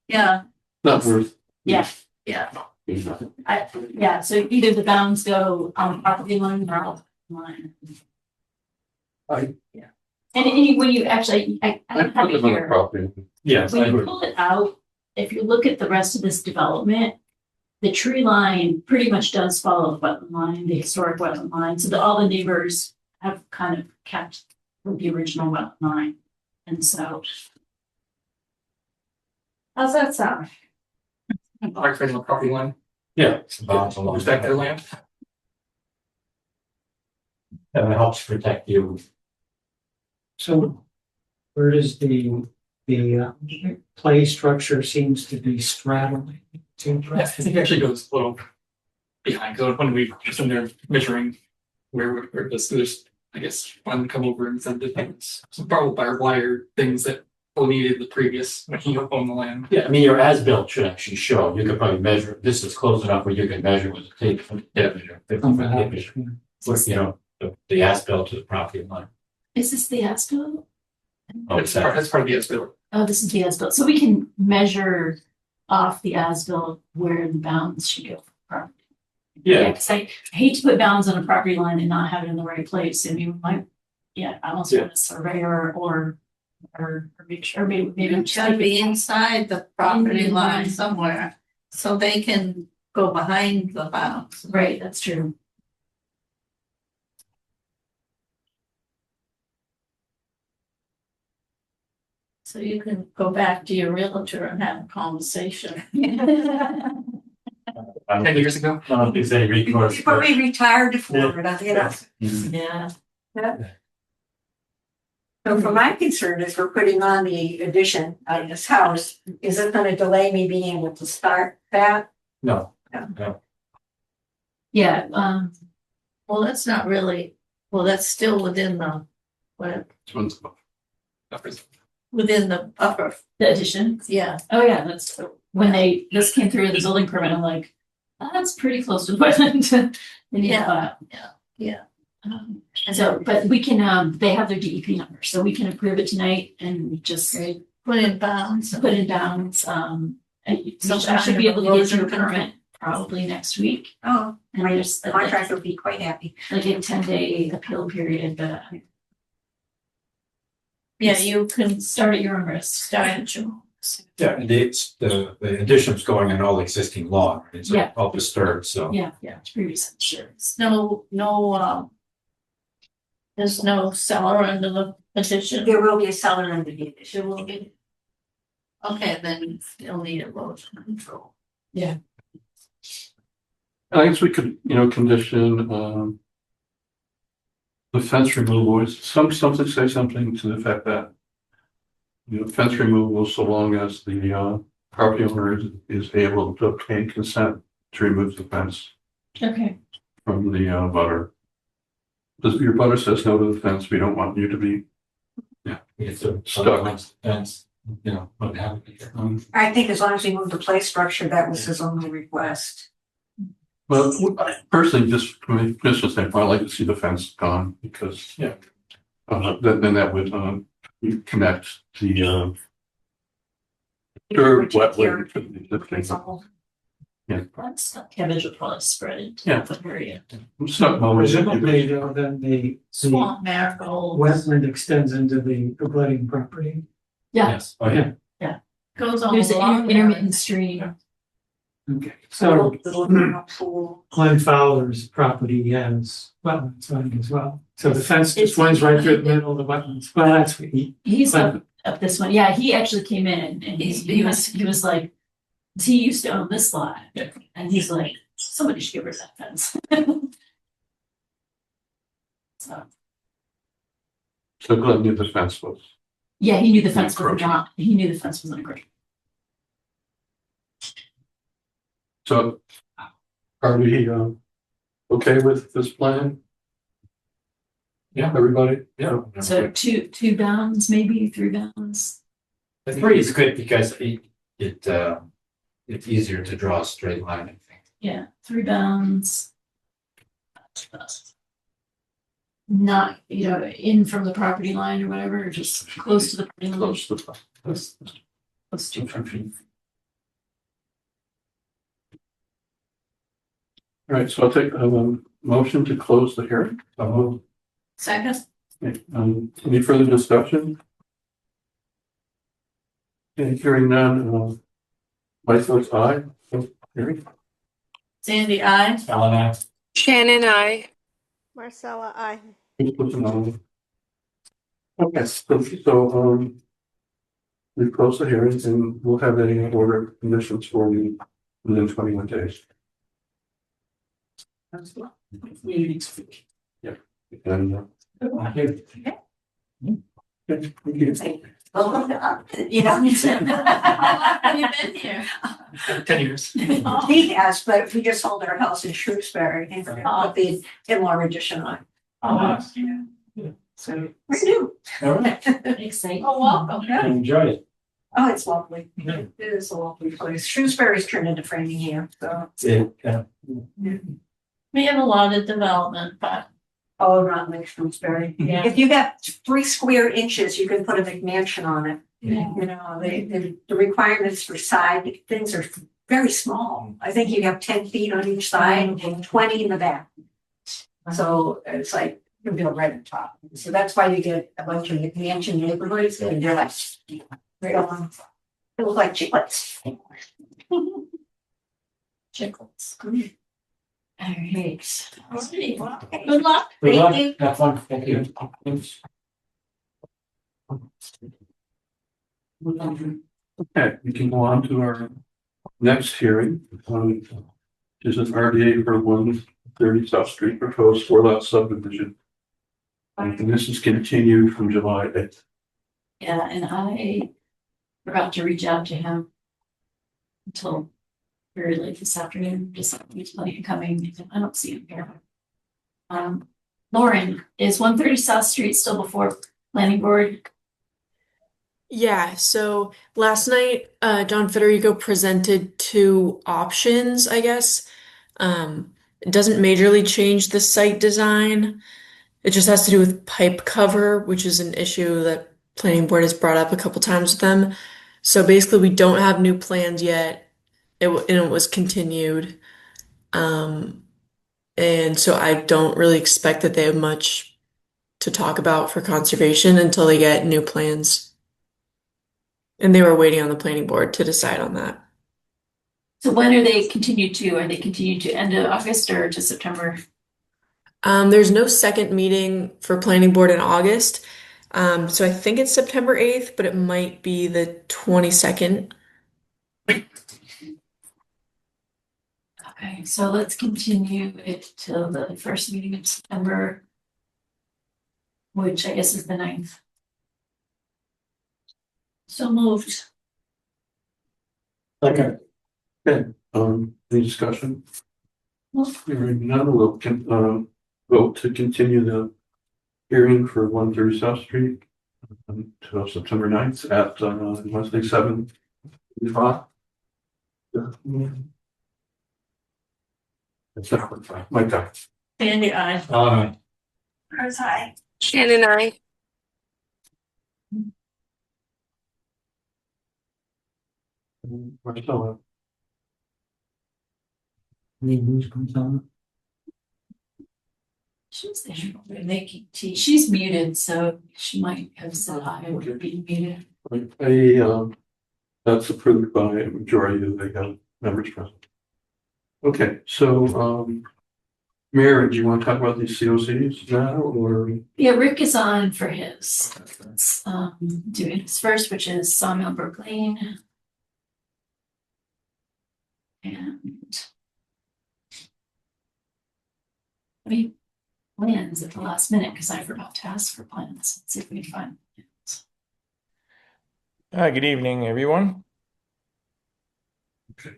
Yeah, Not worth. Yeah. yeah. Yeah, so either the bounds go on property line or off line. I- Yeah. And when you actually, I I don't have put it them on the here. property. Yes, I When you would. pull it out, if you look at the rest of this development, the tree line pretty much does follow the wetland line, the historic wetland line, so that all the neighbors have kind of kept with the original wetland line. And so, How's that sound? Our friend on the property line, Yeah. it's about a long- respect their land. That helps protect you. So where does the play structure seems to be straddling Yeah, I think it actually goes a little behind, because when we just when they're measuring where there's, I guess, one come over and send the things, some barbed wire things that needed the previous, when he owned the land. Yeah, I mean, your as-built should actually show, you could probably measure, this is close enough where you can measure with a tape, measure, 50-foot tape measure. With, you know, the as-built to the property line. Is this the as-built? Oh, That's part of the as-built. Oh, this is the as-built. So we can measure off the as-built where the bounds should go. Yeah, Because I hate to put bounds on a property line and not have it in the right place. I mean, we might, I almost want a surveyor or make sure, maybe It's gotta be inside the property line somewhere, so they can go behind the bounds. Right, that's true. So you can go back to your realtor and have a conversation. 10 years ago. I don't think there's any recourse. Before we retired forward, you know. Yeah. So for my concern is we're putting on the addition on this house, is it gonna delay me being able to start that? No, Yeah, Well, that's not really, well, that's still within the, what, within the upper, the addition. yeah. Oh, yeah, that's when this came through the building permit, I'm like, that's pretty close to the wetland. They need to file. Yeah. So, but we can, they have their DEP number, so we can approve it tonight and just Put in bounds. put in bounds, and so I should be able to get you a permit probably next week. Oh, And my there's contractor will be quite happy. like a 10-day appeal period, but Yeah, you can start at your own risk. start at your. yeah, and it's, the addition's going on all existing law, it's Yeah. all disturbed, so. Yeah, it's previous insurance. There's no seller under the petition. There will be a seller under the addition. There will be. Okay, then you'll need erosion control. I guess we could, condition, the fence removal is something, say something to the effect that, fence removal so long as the, property owner is able to obtain consent to remove the fence Okay. from the, butter. Does your butter says no to the fence, we don't want you to be, It's a Stuck. fence, what happened. I think as long as we move the play structure, that was his only request. well, I personally, just from a business standpoint, I like to see the fence gone because, then that would, connect the, dirt, wetland to the existing. That's not cabbage will probably spread it. Yeah. The area. Stuck mowers. Presumably, though, then the Swamp marigold wetland extends into the abutting property. Yeah, Yes, oh, yeah. goes on there's along an there. intermittent stream. Okay, so Little pool. Glenn Fowler's property has wetlands on it as well. So the fence just runs right through the middle of the wetlands. Well, that's what He's But- up this one. Yeah, he actually came in and he was like, he used to own this lot. And he's like, somebody should get rid of that fence. So Glenn knew the fence was. Yeah, he knew the fence was Encroaching. not, he knew the fence was encroaching. So are we, okay with this plan? Yeah. Everybody? Yeah. So two bounds, maybe 3 bounds. The 3 is good because it's easier to draw a straight line, I think. Yeah, 3 bounds. Not, in from the property line or whatever, or just close to the property line. Close to the. Close to the property. All right, so I'll take a motion to close the hearing. Second, Any further discussion? Okay, hearing none, my thoughts aye. Hearing. Sandy, I. Ellen, I. Shannon, I. Marcella, I. Who's pushing on? Okay, so, we close the hearings and we'll have any order of conditions for you within 21 days. That's what we next week. And, okay, thank you. Welcome to, How long have you been here? 10 years. He has, but we just sold our house in Shrewsbury and we're gonna put the in-law addition on. So we're new. All right, Exciting. Oh, welcome. enjoy it. Oh, it's lovely. Yeah. It is a lovely place. Shrewsbury's turned into Framingham, so. We have a lot of development, but Oh, around Lake Shrewsbury. yeah. If you got 3 square inches, you can put a McMansion on it. Yeah. You know, the requirements for side things are very small. I think you have 10 feet on each side and 20 in the back. So it's like, you build right on top. So that's why you get a bunch of McMansion neighborhoods and they're like, real, they look like chiclets. Chicklets. All right. Alrighty. Good luck. Good luck. Thank you. Have fun. Thank you. Thanks. Okay, we can go on to our next hearing. This is an RDA for 130 South Street, proposed 4-lot subdivision. And this is continued from July 8th. Yeah, and I forgot to reach out to him until very late this afternoon, just he's planning on coming. I don't see him here. Lauren, is 130 South Street still before planning board? Yeah, so last night, John Federico presented 2 options, I guess. It doesn't majorly change the site design. It just has to do with pipe cover, which is an issue that planning board has brought up a couple times with them. So basically, we don't have new plans yet. And it was continued. And so I don't really expect that they have much to talk about for conservation until they get new plans. And they were waiting on the planning board to decide on that. So when are they continued to? Are they continued to end of August or to September? There's no second meeting for planning board in August. So I think it's September 8th, but it might be the 22nd. Okay, so let's continue it till the first meeting of September, which I guess is the 9th. So moved. Okay. Okay, any discussion? Hearing none, we'll vote to continue the hearing for 130 South Street until September 9th at Wednesday 7:05. It's not fine. Mike, Sandy, I. Where's I? Shannon, I. Marcella. She's there, making tea. She's muted, so she might have said I would be muted. That's approved by a majority of the members present. Okay, so Mary, do you want to talk about these COCs now or? Yeah, Rick is on for his. Let's do his first, which is Sawmill Brook Lane. And plans at the last minute because I forgot to ask for plans. Let's see if we can find plans. Good evening, everyone. Okay.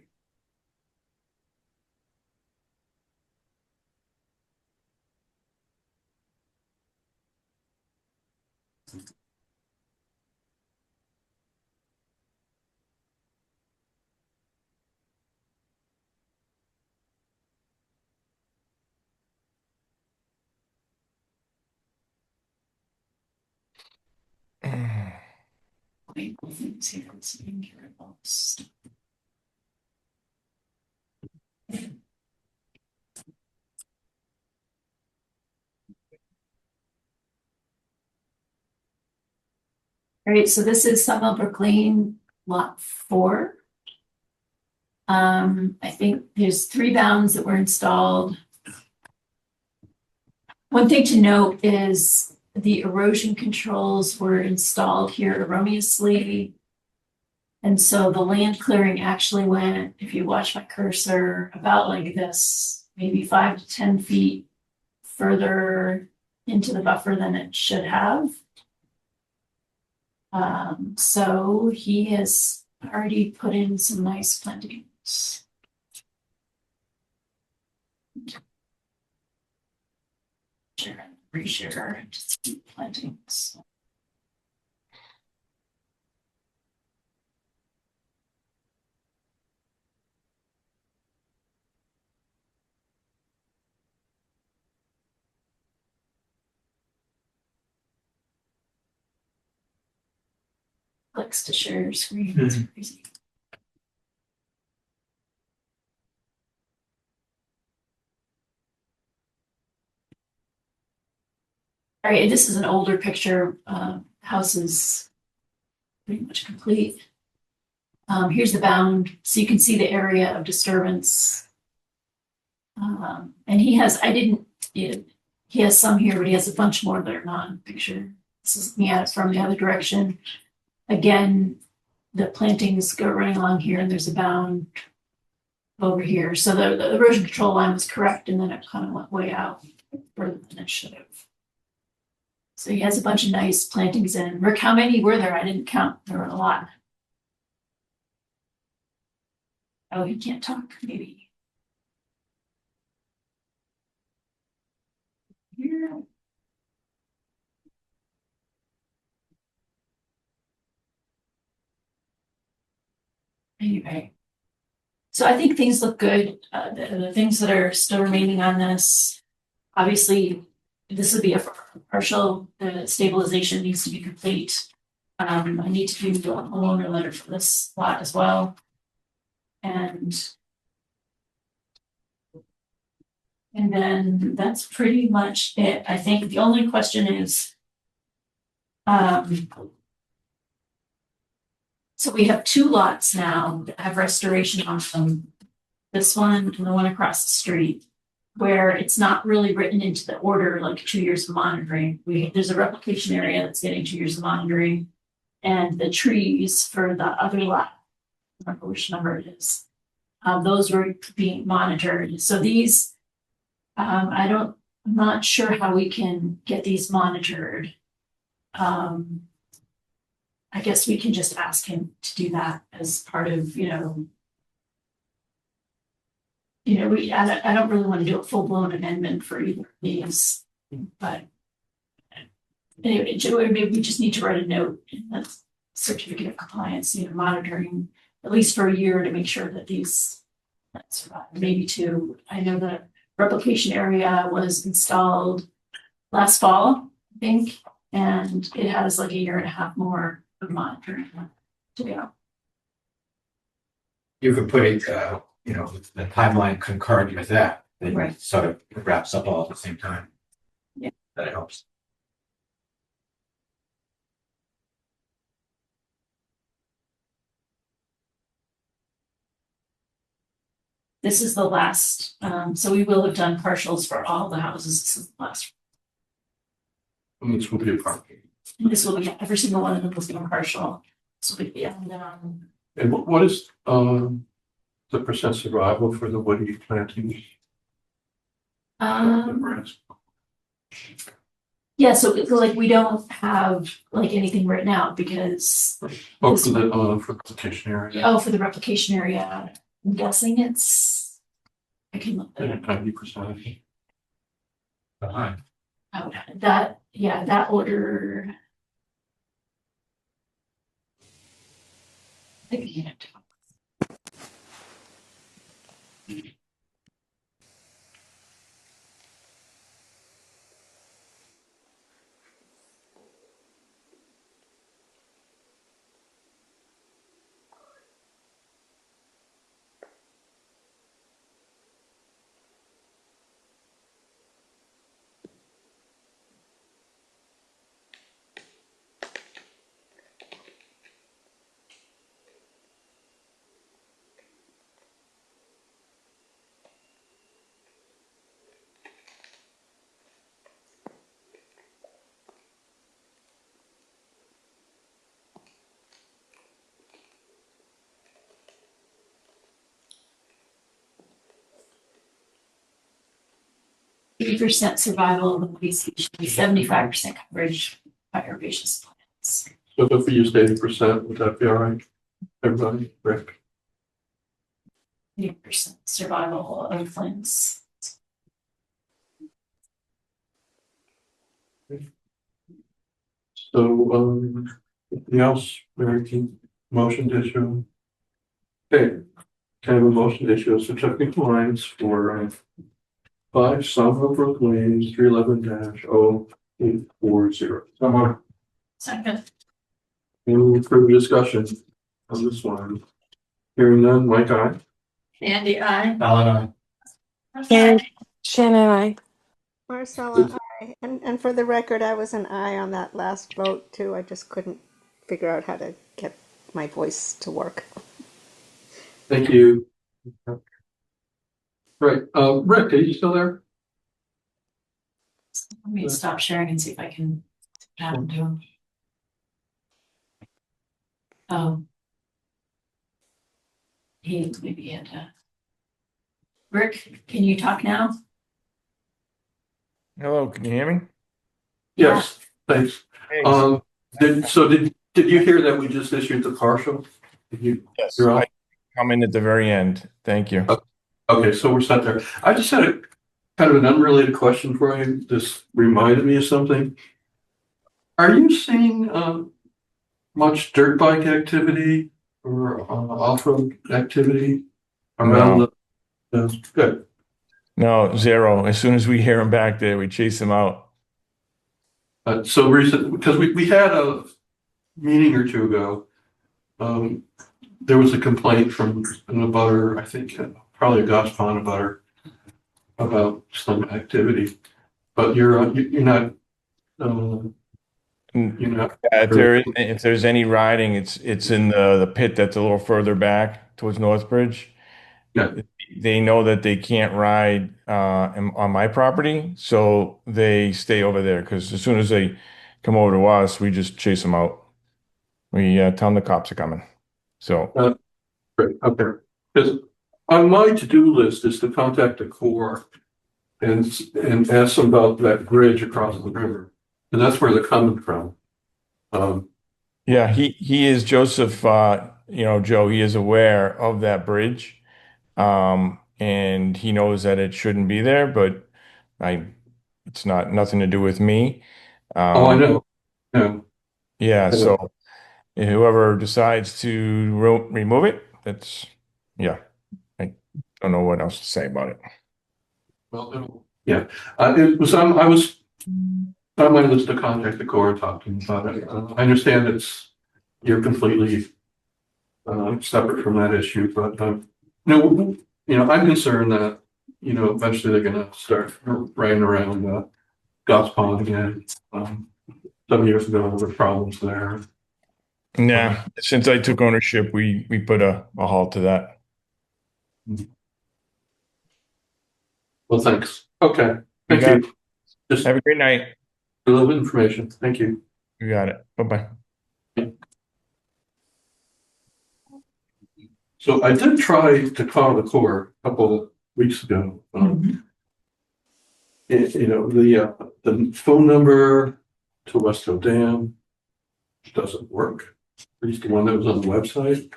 Wait, things here. Let's see if we can get rid of all this stuff. All right, so this is Sawmill Brook Lane, lot 4. I think there's 3 bounds that were installed. One thing to note is the erosion controls were installed here erroneously. And so the land clearing actually went, if you watch my cursor, about like this, maybe 5 to 10 feet further into the buffer than it should have. So he has already put in some nice plantings. Share, reshare, just keep plantings. Clicks to share screen, it's crazy. All right, this is an older picture. House is pretty much complete. Here's the bound, so you can see the area of disturbance. And he has, he has some here, but he has a bunch more that are not in the picture. This is me at it from the other direction. Again, the plantings go running along here, and there's a bound over here. So the erosion control line was correct, and then it kind of went way out further than it should have. So he has a bunch of nice plantings in. Rick, how many were there? I didn't count. There were a lot. Oh, he can't talk, maybe. Here. Anyway, so I think things look good. The things that are still remaining on this, obviously, this would be a partial. The stabilization needs to be complete. I need to do a homeowner letter for this lot as well. And then that's pretty much it. I think the only question is, so we have two lots now that have restoration on them. This one and the one across the street, where it's not really written into the order like 2 years of monitoring. There's a replication area that's getting 2 years of monitoring, and the trees for the other lot, I don't remember which number it is. Those were being monitored. So these, I'm not sure how we can get these monitored. I guess we can just ask him to do that as part of, I don't really want to do a full-blown amendment for either of these, but anyway, maybe we just need to write a note in the certificate of compliance, monitoring at least for a year to make sure that these, maybe 2. I know the replication area was installed last fall, I think, and it has like 1.5 years more of monitoring to go. You could put it, the timeline concurrent with that, then Right. sort of wraps up all at the same time. Yeah. That helps. This is the last, so we will have done partials for all the houses. This is the last. And this will be a parking. This will be, every single one of them will be partial. This will be the end. And what is, the percent survival for the woody plantings? Yeah, so like we don't have like anything right now because. Oh, for the replication area. Oh, for the replication area, I'm guessing it's, I can look that up. 90%. Behind. Oh, that order. I think you have to. % survival of the woody species, 75% coverage by herbaceous plants. So if we used 80%, would that be all right? Everybody, Rick? 80% survival of Flint's. So, anything else, Mary, motion to issue? Okay, can I have a motion to issue a certificate of compliance for 5 South Brook Lane, 311-0840. Someone, Second, any further discussion on this one? Hearing none, Mike, aye. Andy, I. Alan, And Shannon, I. Marcella, aye. And for the record, I was an aye on that last vote too. I just couldn't figure out how to get my voice to work. Thank you. Right, Rick, are you still there? Let me stop sharing and see if I can have him do them. He maybe had to. Rick, can you talk now? Hello, can you hear me? Yes, thanks. Thanks. Did you hear that we just issued the partial? Did you? Yes, you're on? I come in at the very end. Thank you. Okay, so we're set there. I just had a kind of an unrelated question for you. This reminded me of something. Are you seeing much dirt bike activity or off-road activity around the good? No, zero. As soon as we hear them back there, we chase them out. So recent, because we had a meeting or two ago, there was a complaint from an abutter, I think probably a Goss Pond abutter, about some activity, but you're not. You're not. If there's any riding, it's in the pit that's a little further back towards Northbridge. Yeah. They know that they can't ride on my property, so they stay over there. Because as soon as they come over to us, we just chase them out. We tell them the cops are coming. So. Great. Okay. Because on my to-do list is to contact the Corps and ask them about that bridge across the river, and that's where they're coming from. Yeah, he is Joseph. Joe. He is aware of that bridge. And he knows that it shouldn't be there, but it's nothing to do with me. I know. Yeah. So whoever decides to remove it, I don't know what else to say about it. Well, yeah, it was on. I was on my list to contact the Corps and talk to them about it. I understand you're completely separate from that issue, but I'm concerned that eventually they're going to start riding around Goss Pond again. Some years ago there were problems there. Nah, since I took ownership, we put a halt to that. Well, thanks. Okay, thank you. Just have a great night. A little information. Thank you. You got it. Bye-bye. So I did try to call the Corps a couple of weeks ago. The phone number to West Hill Dam doesn't work. At least the one that was on the website.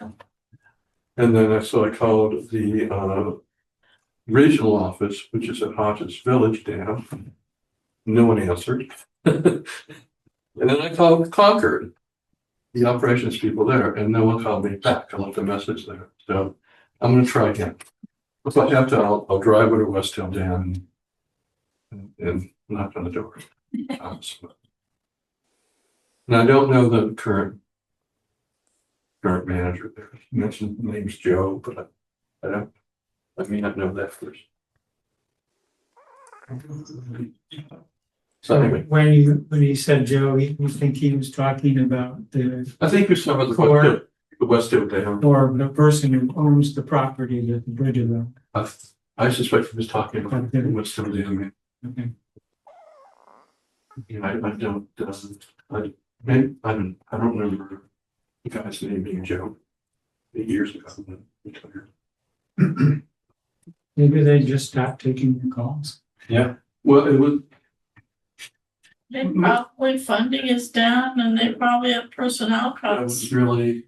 And then I called the regional office, which is at Hodges Village Dam. No one answered. And then I called Concord, the operations people there, and no one called me back. I left a message there. So I'm going to try again. If I have to, I'll drive over to West Hill Dam and knock on the door. And I don't know the current manager there. He mentioned the name's Joe, but I may not know that first. So anyway, When he said Joe, you think he was talking about I think you're some of the West Hill Dam. Or the person who owns the property that the bridge is on. I suspect he was talking about West Hill Dam. Okay. Yeah, I don't remember the guy's name being Joe 8 years ago. Maybe they just stopped taking the calls. Yeah. Well, it was. They probably funding is down and they probably have personnel I cuts. was really,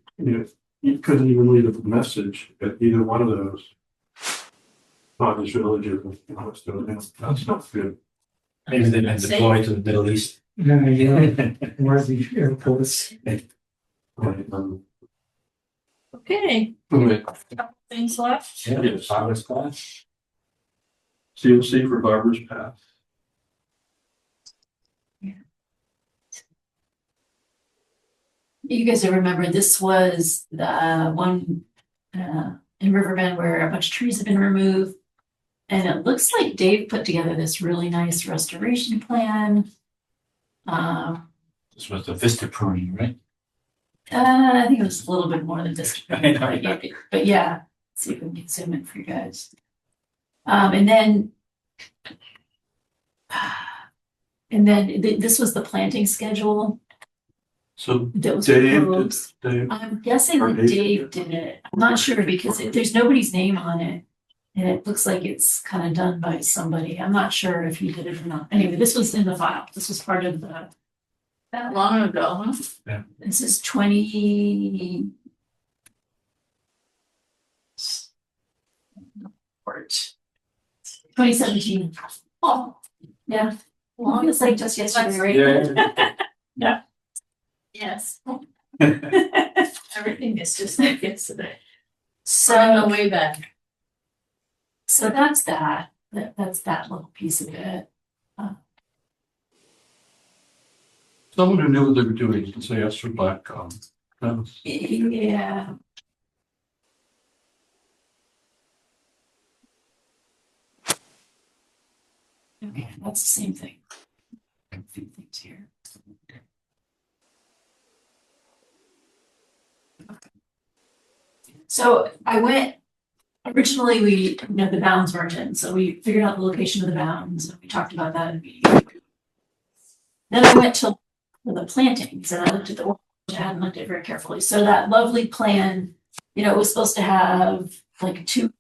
you couldn't even leave a message at either one of those. Cottage villages, that's not good. Maybe they've been deployed to the Middle East. Yeah, where the airports. Okay, Okay, things left. Yeah, Yes. Barbara's class. COC for Barbara's Path. You guys will remember this was the one in Riverbend where a bunch of trees have been removed. And it looks like Dave put together this really nice restoration plan. This was the Vista pruning, right? I think it was a little bit more than this. I know. But yeah, let's see if we can zoom in for you guys. And then this was the planting schedule So that was Dave, proposed. Dave, I'm guessing Or that Dave. Dave did it. I'm not sure because there's nobody's name on it. And it looks like it's kind of done by somebody. I'm not sure if he did it or not. Anyway, this was in the file. This was part of the, That long ago, huh? this is 2017. Oh, yeah. Long as like just yesterday, right? Yeah. Yes. Everything is just like yesterday. On the So, way back. so that's that. That's that little piece of it. someone who knew what they were doing can say yes for black. Yeah. Okay, that's the same thing. A few things here. So I went, originally the bounds weren't in, so we figured out the location of the bounds, and we talked about that in the meeting. Then I went to the plantings, and I looked at the, which I hadn't looked at very carefully. So that lovely plan, it was supposed to have like 2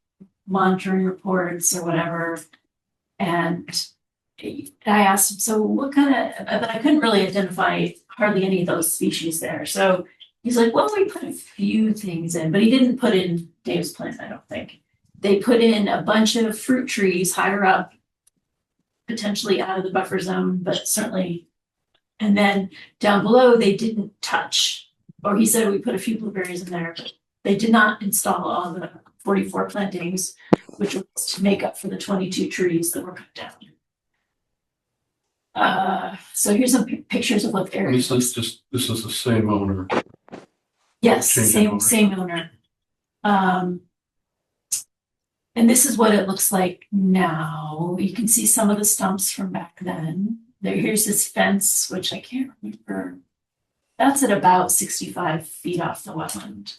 monitoring reports or whatever. And I asked him, so what kind of, but I couldn't really identify hardly any of those species there. So he's like, well, we put a few things in, but he didn't put in Dave's plan, I don't think. They put in a bunch of fruit trees higher up, potentially out of the buffer zone, but certainly. And then down below, they didn't touch, or he said we put a few blueberries in there, but they did not install all the 44 plantings, which was to make up for the 22 trees that were cut down. So here's some pictures of what the area. This is the same owner. Yes, Change of same owner. And this is what it looks like now. You can see some of the stumps from back then. Here's this fence, which I can't remember. That's at about 65 feet off the wetland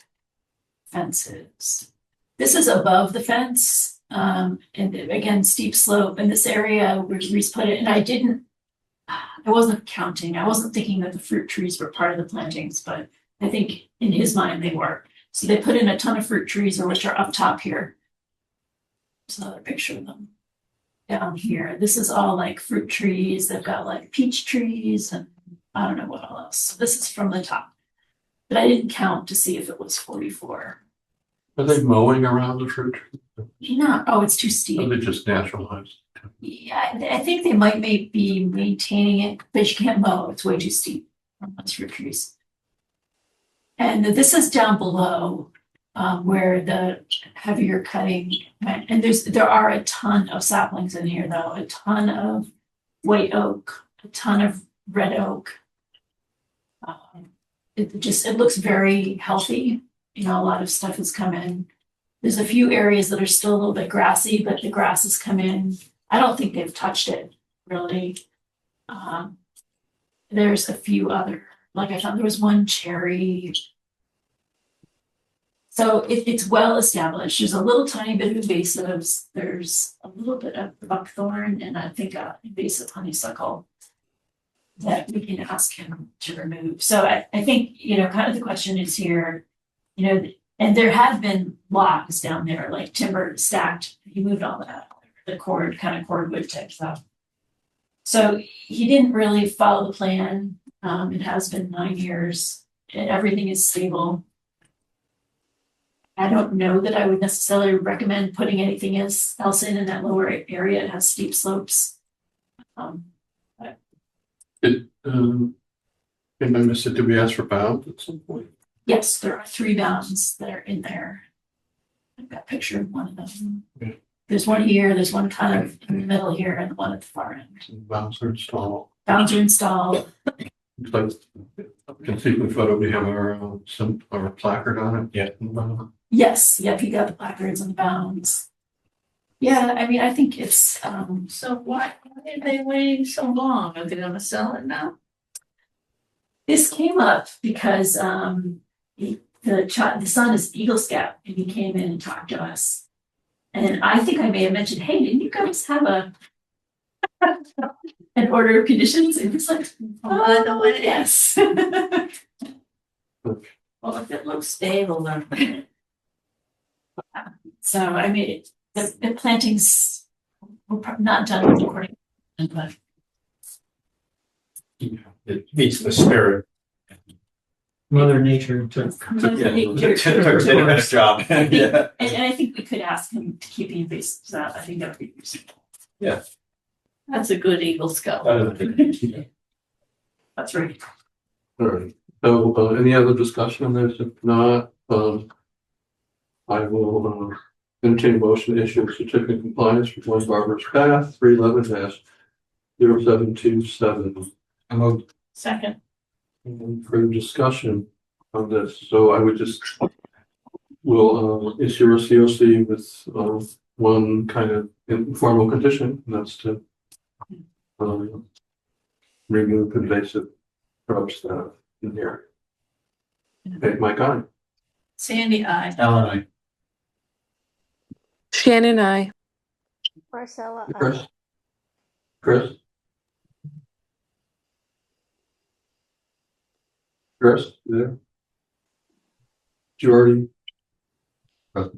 fences. This is above the fence. And again, steep slope in this area where Reese put it. And I wasn't counting. I wasn't thinking that the fruit trees were part of the plantings, but I think in his mind they were. So they put in a ton of fruit trees, which are up top here. There's another picture of them down here. This is all like fruit trees. They've got like peach trees and I don't know what else. So this is from the top. But I didn't count to see if it was 44. Are they mowing around the fruit tree? It's too Or steep. are they just naturalized? Yeah, I think they might be maintaining it, but you can't mow. It's way too steep from those fruit trees. And this is down below where the heavier cutting went. And there are a ton of saplings in here, though. A ton of white oak, a ton of red oak. It looks very healthy. A lot of stuff has come in. There's a few areas that are still a little bit grassy, but the grass has come in. I don't think they've touched it really. There's a few other, like I found there was one cherry. So it's well established. There's a little tiny bit of invasives. There's a little bit of buckthorn and I think an invasive honeysuckle that we can ask him to remove. So I think, kind of the question is here, and there have been logs down there, like timber stacked. He moved all that, the cordwood type stuff. So he didn't really follow the plan. It has been 9 years and everything is stable. I don't know that I would necessarily recommend putting anything else in that lower area. It has steep slopes. Did I miss it? Did we ask for bounds at some point? Yes, there are 3 bounds that are in there. I've got a picture of one of them. Okay. There's one here, there's one kind of in the middle here, and one at the far end. Bounds are installed. Bounds are installed. Looks like, I can see the photo, we have our placard on it. Yeah. Yes, yep, you got the placards and the bounds. Yeah, I mean, I think it's, So why are they waiting so long? Are they gonna sell it now? this came up because, the son is Eagle Scout and he came in and talked to us. And I think I may have mentioned, hey, didn't you guys have an order of conditions? And he's like, oh, no, yes. Well, if it looks stable, then. So, I mean, the plantings were not done according, but It meets the spirit. Mother Nature took. Did a better job. Yeah. And I think we could ask him to keep the invasives out. I think that would be reasonable. Yeah. That's a good Eagle Scout. That's right. All right. So, any other discussion on this? If not, I will entertain a motion to issue a certificate of compliance for One Barber's Path, 311-0727. I'm a Second. Any further discussion on this? So I would just will issue a COC with one kind of informal condition, and that's to remove invasive shrubs that are in here. Okay, Mike, aye. Sandy, I. Ellen, Shannon, I. Marcella, Chris? Chris? Chris, you there? Jordy? Okay,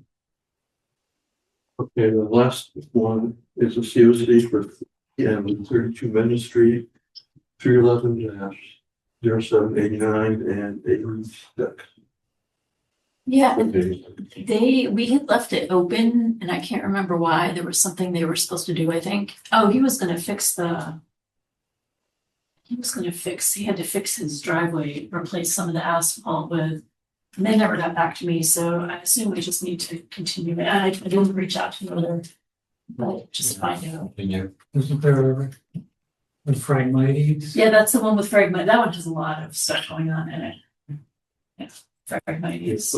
the last one is a COC for 32 Mendon Street, 311-0789 and 86. Yeah, we had left it open and I can't remember why. There was something they were supposed to do, I think. Oh, he was gonna fix he had to fix his driveway, replace some of the asphalt with, and they never got back to me, so I assume we just need to continue it. I didn't reach out to another, but just find out. Isn't there a Phragmites? Yeah, that's the one with Phragmite. That one has a lot of stuff going on in it. Yeah, Phragmites.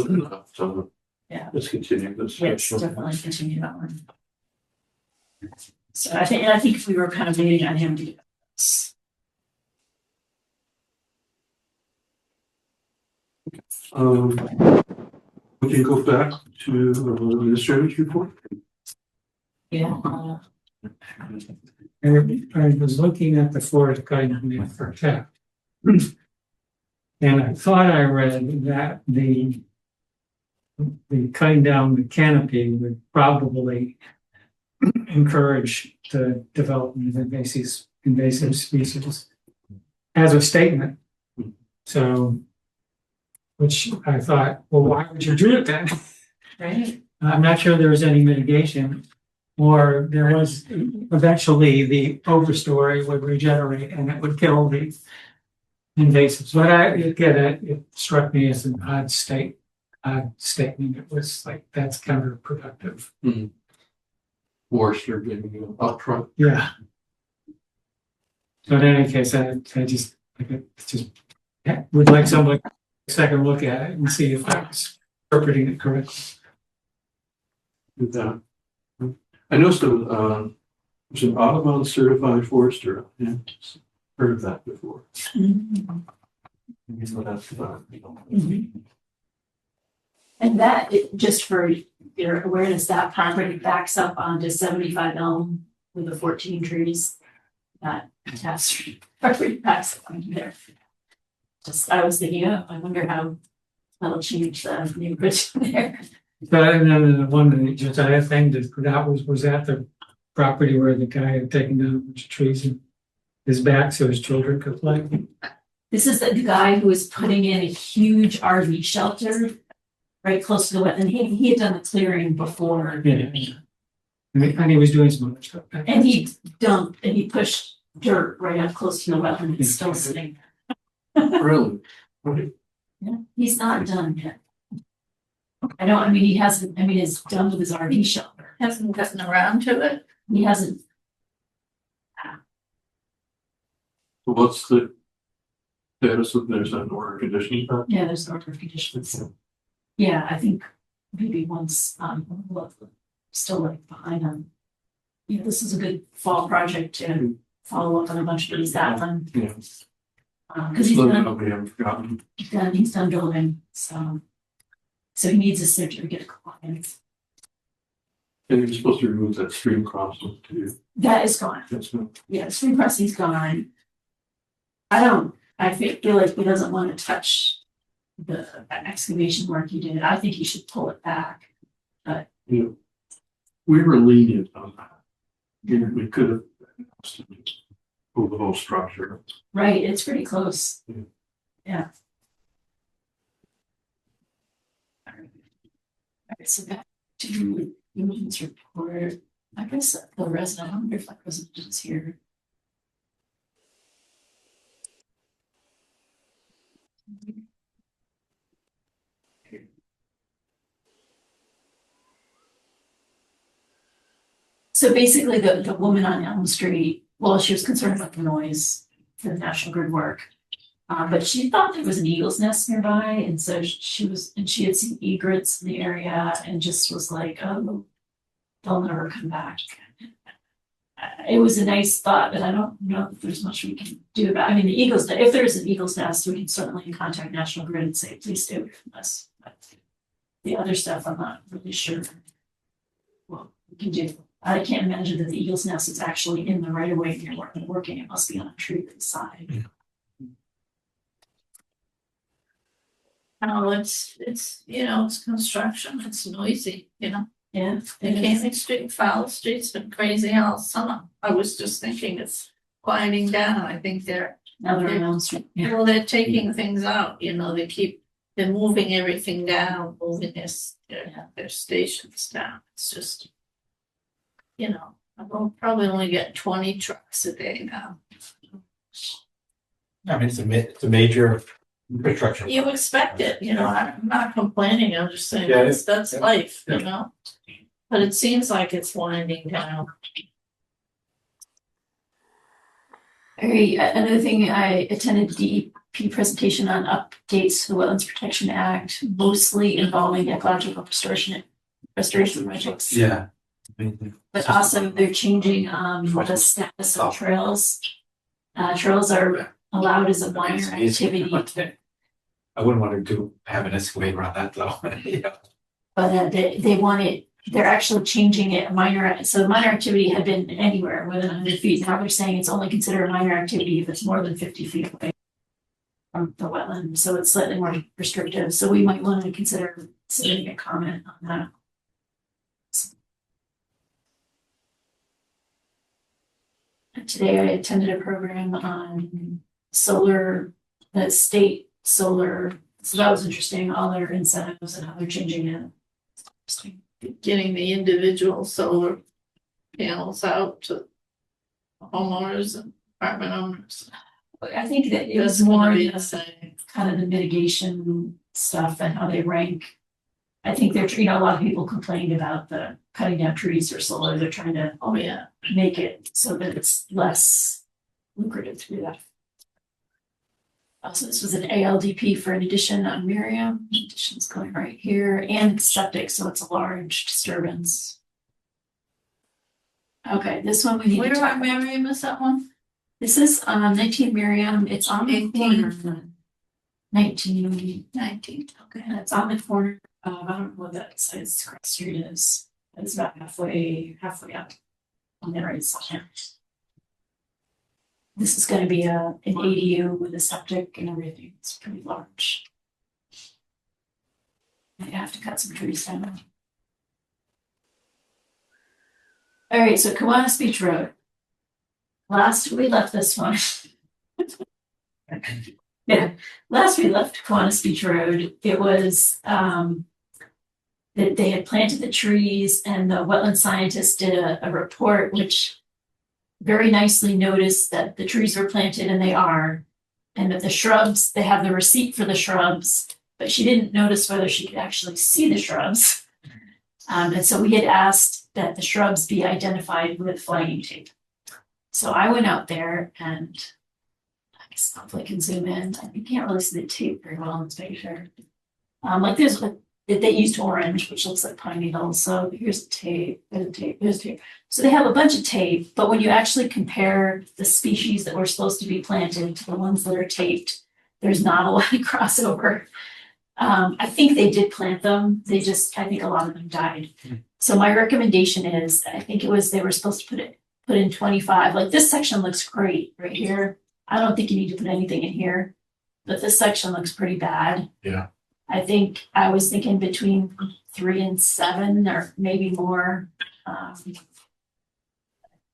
So Yeah. let's continue this. Yes, definitely continue that one. So I think we were kind of waiting on him to do this. We can go back to the administrator's report. Yeah. I was looking at the forest guidance for tech. And I thought I read that the cutting down the canopy would probably encourage the development of invasive species as a statement. So, which I thought, well, why would you do it then? Right. I'm not sure there was any mitigation, or there was eventually the overstory would regenerate and it would kill the invasives. But it struck me as an odd statement. It was like, that's counterproductive. Forester giving you upfront. Yeah. So in any case, I just would like somebody to take a second look at it and see if I was interpreting it correctly. With that. I noticed there was an Audubon certified forester. Yeah, heard of that before. So that's And that, just for your awareness, that property backs up onto 75 Elm with the 14 trees. That property backs up onto there. Just, I was thinking, oh, I wonder how that'll change the neighborhood there. But and then the one that Josiah thing was that the property where the guy had taken down a bunch of trees in his back so his children could play. This is the guy who is putting in a huge RV shelter right close to the wetland. He had done the clearing before. Yeah. And he was doing some other stuff. And he dumped and he pushed dirt right up close to the wetland. It's still sitting Really? Okay. there. Yeah, he's not done yet. I mean, he hasn't, I mean, he's done with his RV shelter. Hasn't gotten around to it. He hasn't. So what's the status of there's an order of conditions? Yeah, there's an order of conditions. Yeah, I think maybe once, well, still like behind him. You know, this is a good fall project to follow up on a bunch of these that one. Yeah. Cause he's Let me done, know if we haven't forgotten. he's done building, so he needs a certificate of compliance. And you're supposed to remove that stream crossing too. That is gone. That's not. Yeah, stream crossing's gone. I feel like he doesn't want to touch the excavation work he did. I think he should pull it back. You know, we were lenient on that. You know, we could have pulled the whole structure. Right, it's pretty close. Yeah. Yeah. Alright, so back to Eugene report. I guess the resident, I wonder if that resident is here. So basically, the woman on Elm Street, well, she was concerned about the noise for the National Grid work. But she thought there was an eagle's nest nearby, and so she had seen egrets in the area and just was like, oh, they'll never come back. It was a nice thought, but I don't know if there's much we can do about it. I mean, if there's an eagle's nest, we can certainly contact National Grid and say, please stay away from this. But the other stuff, I'm not really sure what we can do. I can't imagine that the eagle's nest is actually in the right of way near where they're working. It must be on a tree to the side. Yeah. Oh, it's, it's construction, it's noisy, Yeah. The Canning Street, Fowler Street's been crazy all summer. I was just thinking it's quieting down. I think they're they're taking things out, they're moving everything down, moving their stations down. It's just, I'll probably only get 20 trucks a day now. I mean, it's a major infrastructure. You expect it, I'm not complaining, I'm just saying, Yeah, that's life, But it seems like it's winding down. Another thing, I attended the DEP presentation on updates to the Wetlands Protection Act, mostly involving ecological restoration projects. Yeah. But also they're changing the status of trails. Trails are allowed as a minor activity. I wouldn't want to have an excavator on that though. Yeah. But they want it, they're actually changing it minor. So minor activity had been anywhere within 100 feet. Now they're saying it's only considered a minor activity if it's more than 50 feet away from the wetland. So it's slightly more restrictive. So we might want to consider submitting a comment on that. Today I attended a program on solar, the state solar. So that was interesting, all their incentives and how they're changing it. Interesting. Getting the individual solar panels out to homeowners and apartment owners. I think that it That's was more gonna be the insane. kind of the mitigation stuff and how they rank. I think they're, a lot of people complained about the cutting down trees for solar. They're trying to Oh, yeah. make it so that it's less lucrative to do that. So this was an ALDP for an addition on Miriam. Addition's going right here, and septic, so it's a large disturbance. Okay, this one we need to Where talk on Miriam is that one? This is 19 Miriam. It's on the 18. corner. 19. 19, okay. And it's on the corner. I don't know what that size cross street is. It's about halfway up on the right side. This is going to be an ADU with a septic and everything. It's pretty large. I have to cut some trees down. All right, so Kiwanis Beach Road. Last we left this one. Yeah, last we left Kiwanis Beach Road. It was that they had planted the trees, and the wetland scientist did a report which very nicely noticed that the trees were planted, and they are, and that the shrubs, they have the receipt for the shrubs, but she didn't notice whether she could actually see the shrubs. And so we had asked that the shrubs be identified with flagging tape. So I went out there, and I guess hopefully I can zoom in. You can't really see the tape very well in this picture. Like there's they used orange, which looks like pine needles. So here's the tape, there's the tape, there's the tape. So they have a bunch of tape, but when you actually compare the species that were supposed to be planted to the ones that are taped, there's not a lot of crossover. I think they did plant them. I think a lot of them died. So my recommendation is, I think it was, they were supposed to put in 25. Like this section looks great right here. I don't think you need to put anything in here, but this section looks pretty bad. Yeah. I was thinking between 3 and 7 or maybe more.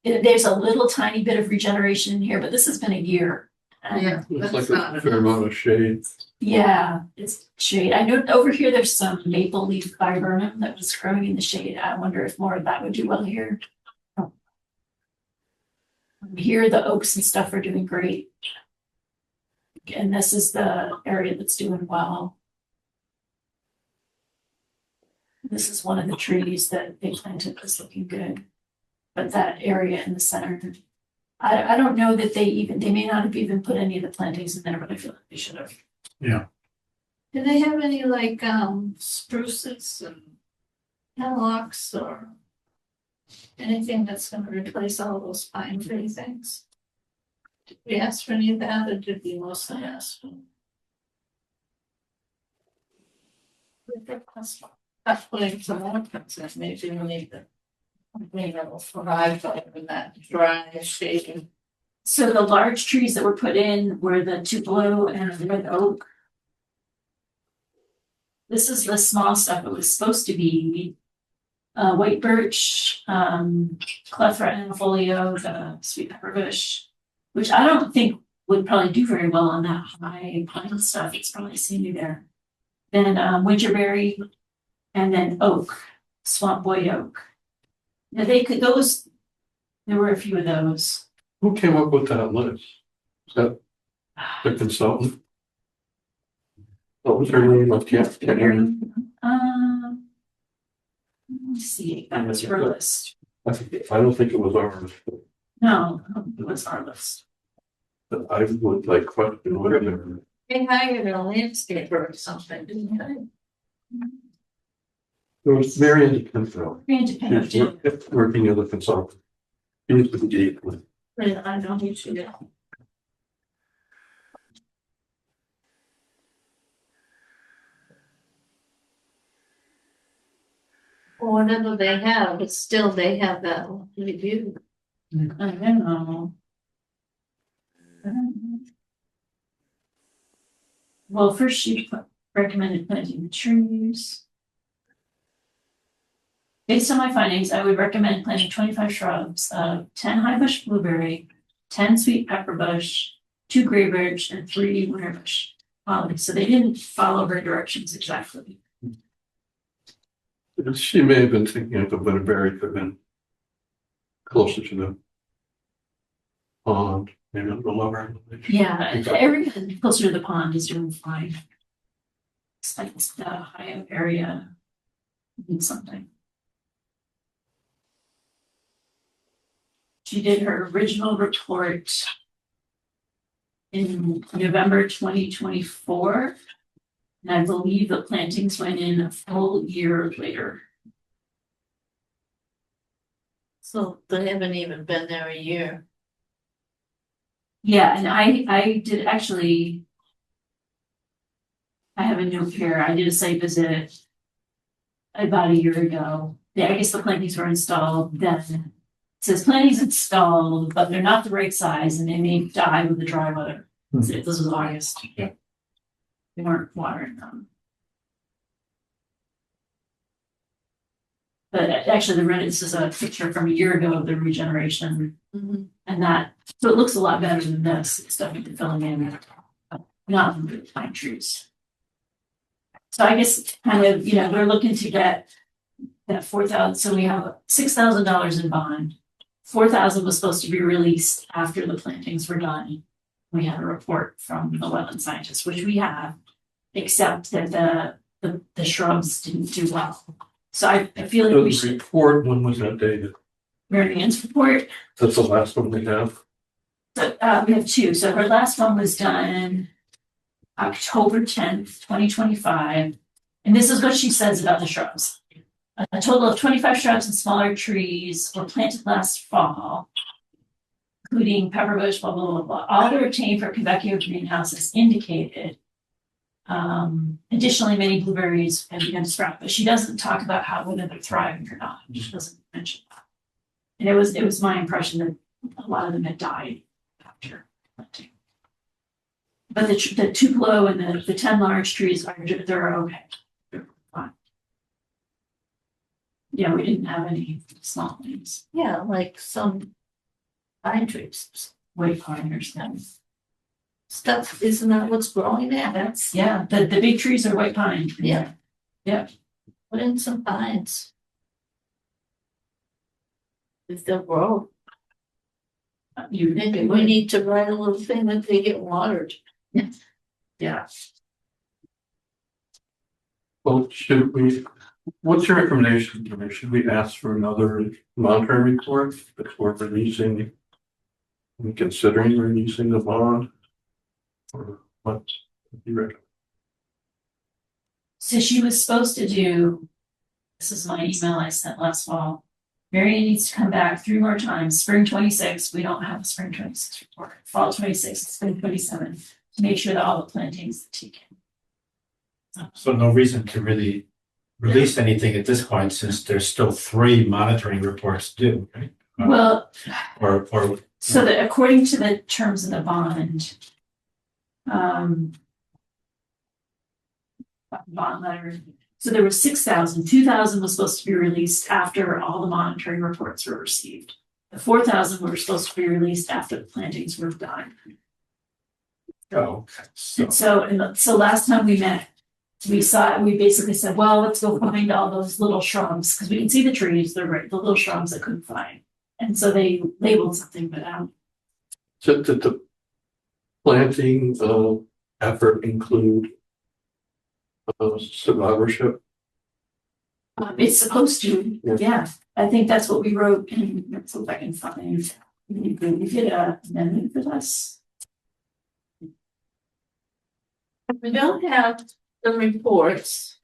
There's a little tiny bit of regeneration in here, but this has been a year. Yeah, Looks that's like not a fair amount of shade. Yeah, it's shade. I know over here there's some maple leaf viburnum that was growing in the shade. I wonder if more of that would do well here. Here the oaks and stuff are doing great. And this is the area that's doing well. This is one of the trees that they planted that's looking good. But that area in the center, I don't know that they may not have even put any of the plantings in there, but I feel like they should have. Yeah. Do they have any like spruces and hemlocks or anything that's gonna replace all those pine tree things? Did we ask for any of that, or did we mostly ask for? That's putting some more things in, maybe we need the. That will survive in that dry shade. So the large trees that were put in were the tupelo and the red oak. This is the small stuff. It was supposed to be white birch, clefra annifolio, the sweet pepper bush, which I don't think would probably do very well on that high pine stuff. It's probably seen there. Then winterberry, and then oak, swamp white oak. Now there were a few of those. Who came up with that list? Is that the consultant? What was her name? I can't remember. Let me see, that was her list. I don't think it was ours, No, it was our list. but I would like question whether. They hired a landscaper or something, didn't they? It was very independent. Very independent, She was working as a consultant. He was the deep with. I don't need to do. Or whatever they have, but still they have that review. I don't know. Well, first she recommended planting the trees. Based on my findings, I would recommend planting 25 shrubs, 10 high bush blueberry, 10 sweet pepper bush, 2 gray birch, and 3 winter bush. So they didn't follow her directions exactly. She may have been thinking of the winterberry could have been closer to the pond, maybe a little lower. Yeah, everything closer to the pond is doing fine. It's like the high up area needs something. She did her original report in November 2024. And I believe the plantings went in a full year later. So they haven't even been there a year. Yeah, and I did actually. I have a note here. I did a site visit about a year ago. Yeah, I guess the plantings were installed then. It says plantings installed, but they're not the right size and they may die with the dry weather. So this was August. Yeah. They weren't watering them. But actually this is a picture from a year ago of the regeneration. And that, so it looks a lot better than this. It's definitely filling in, not the pine trees. So I guess kind of, we're looking to get that 4,000, so we have $6,000 in bond. 4,000 was supposed to be released after the plantings were done. We had a report from the wetland scientist, which we have, except that the shrubs didn't do well. So I feel like we The should, report, when was that dated? Mary Ann's report, That's the last one we have. so, we have two. So her last one was done October 10th, 2025. And this is what she says about the shrubs. A total of 25 shrubs and smaller trees were planted last fall, including pepper bush, blah, blah, blah, blah. All that were obtained for Quebecio greenhouse is indicated. Additionally, many blueberries have begun to sprout, but she doesn't talk about whether they're thriving or not. She doesn't mention that. And it was my impression that a lot of them had died after planting. But the Tupelo and the 10 large trees they're okay. They're fine. Yeah, we didn't have any small things. Yeah, like some pine trees. White pine or something. Stuff, isn't that what's growing there? The big trees are white pine. Yeah. Yeah. Put in some pines. If they'll grow. Maybe we need to write a little thing that they get watered. Yeah. Well, what's your recommendation? Should we ask for another monitoring report before releasing and considering releasing the bond? Or what do you recommend? So she was supposed to do, this is my email I sent last fall. Marion needs to come back 3 more times. Spring 26, we don't have a spring 26 report. Fall 26, spring 27, to make sure that all the plantings are taken. So no reason to really release anything at this point, since there's still 3 monitoring reports due, right? Well, Or so that according to the terms of the bond, bond letter, so there was 6,000, 2,000 was supposed to be released after all the monitoring reports were received. The 4,000 were supposed to be released after the plantings were done. oh, And so last time we met, we basically said, well, let's go find all those little shrubs, because we can see the trees, they're right, the little shrubs I couldn't find. And so they labeled something, but So did the planting effort include survivorship? it's supposed to, yeah. I think that's what we wrote in, let's see if I can find. You get a amendment for this? We don't have the reports.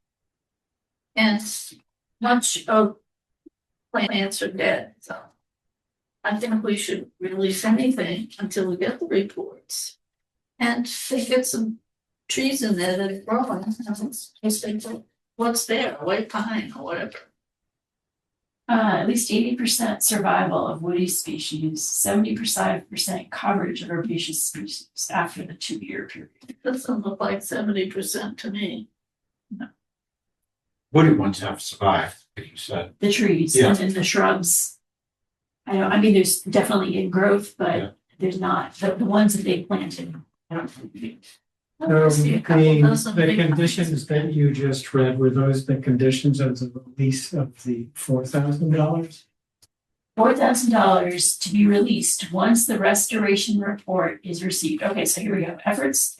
And much of plants are dead, so. I think we should release anything until we get the reports. And they get some trees in there that are growing, just think, what's there, white pine or whatever. At least 80% survival of woody species, 75% coverage of herbaceous species after the 2-year period. Doesn't look like 70% to me. woody ones have survived, like you said. The trees Yeah. and the shrubs. I mean, there's definitely ingrowth, but Yeah. there's not, the ones that they planted. I don't think. The conditions that you just read, were those the conditions of the release of the $4,000? $4,000 to be released once the restoration report is received. Okay, so here we go. Efforts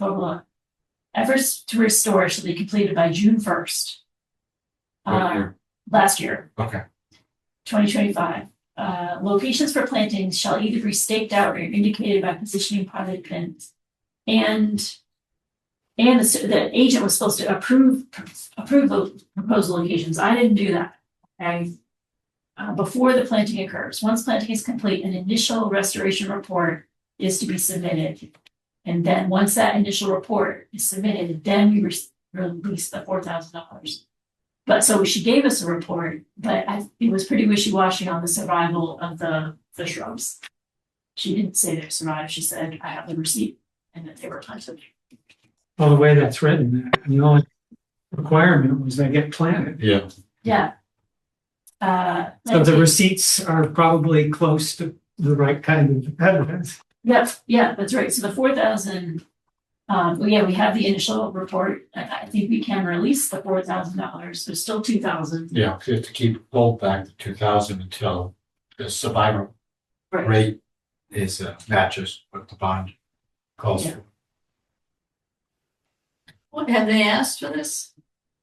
to restore shall be completed by June 1st. What year? Last year, Okay. 2025. Locations for plantings shall either be staked out or indicated by positioning potted pins. And the agent was supposed to approve the proposed locations. I didn't do that. Before the planting occurs. Once planting is complete, an initial restoration report is to be submitted. And then once that initial report is submitted, then we release the $4,000. But so she gave us a report, but it was pretty wishy-washy on the survival of the shrubs. She didn't say they survived. She said, I have the receipt and that they were planted. Well, the way that's written, the only requirement was they get planted. Yeah. Yeah. So the receipts are probably close to the right kind of evidence. Yeah, that's right. So the 4,000 Yeah, we have the initial report. I think we can release the $4,000. There's still 2,000. Yeah, we have to keep hold back the 2,000 until the survivor Right. rate is matches what the bond calls Yeah. for. What, have they asked for this?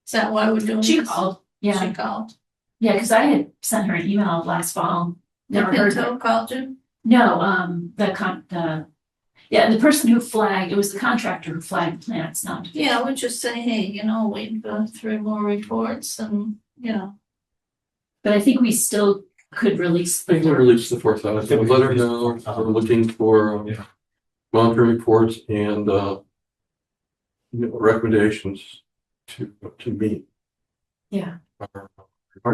Is that why we're doing this? She called. Yeah. She called. Yeah, because I had sent her an email last fall. Never heard Pinto back. called you? No, the person who flagged, it was the contractor who flagged plants, not. Yeah, we'd just say, hey, you know, we've got 3 more reports and, you know. But I think we still could release. I can release the 4,000, let her know we're looking for monitoring reports and recommendations to meet. Yeah. our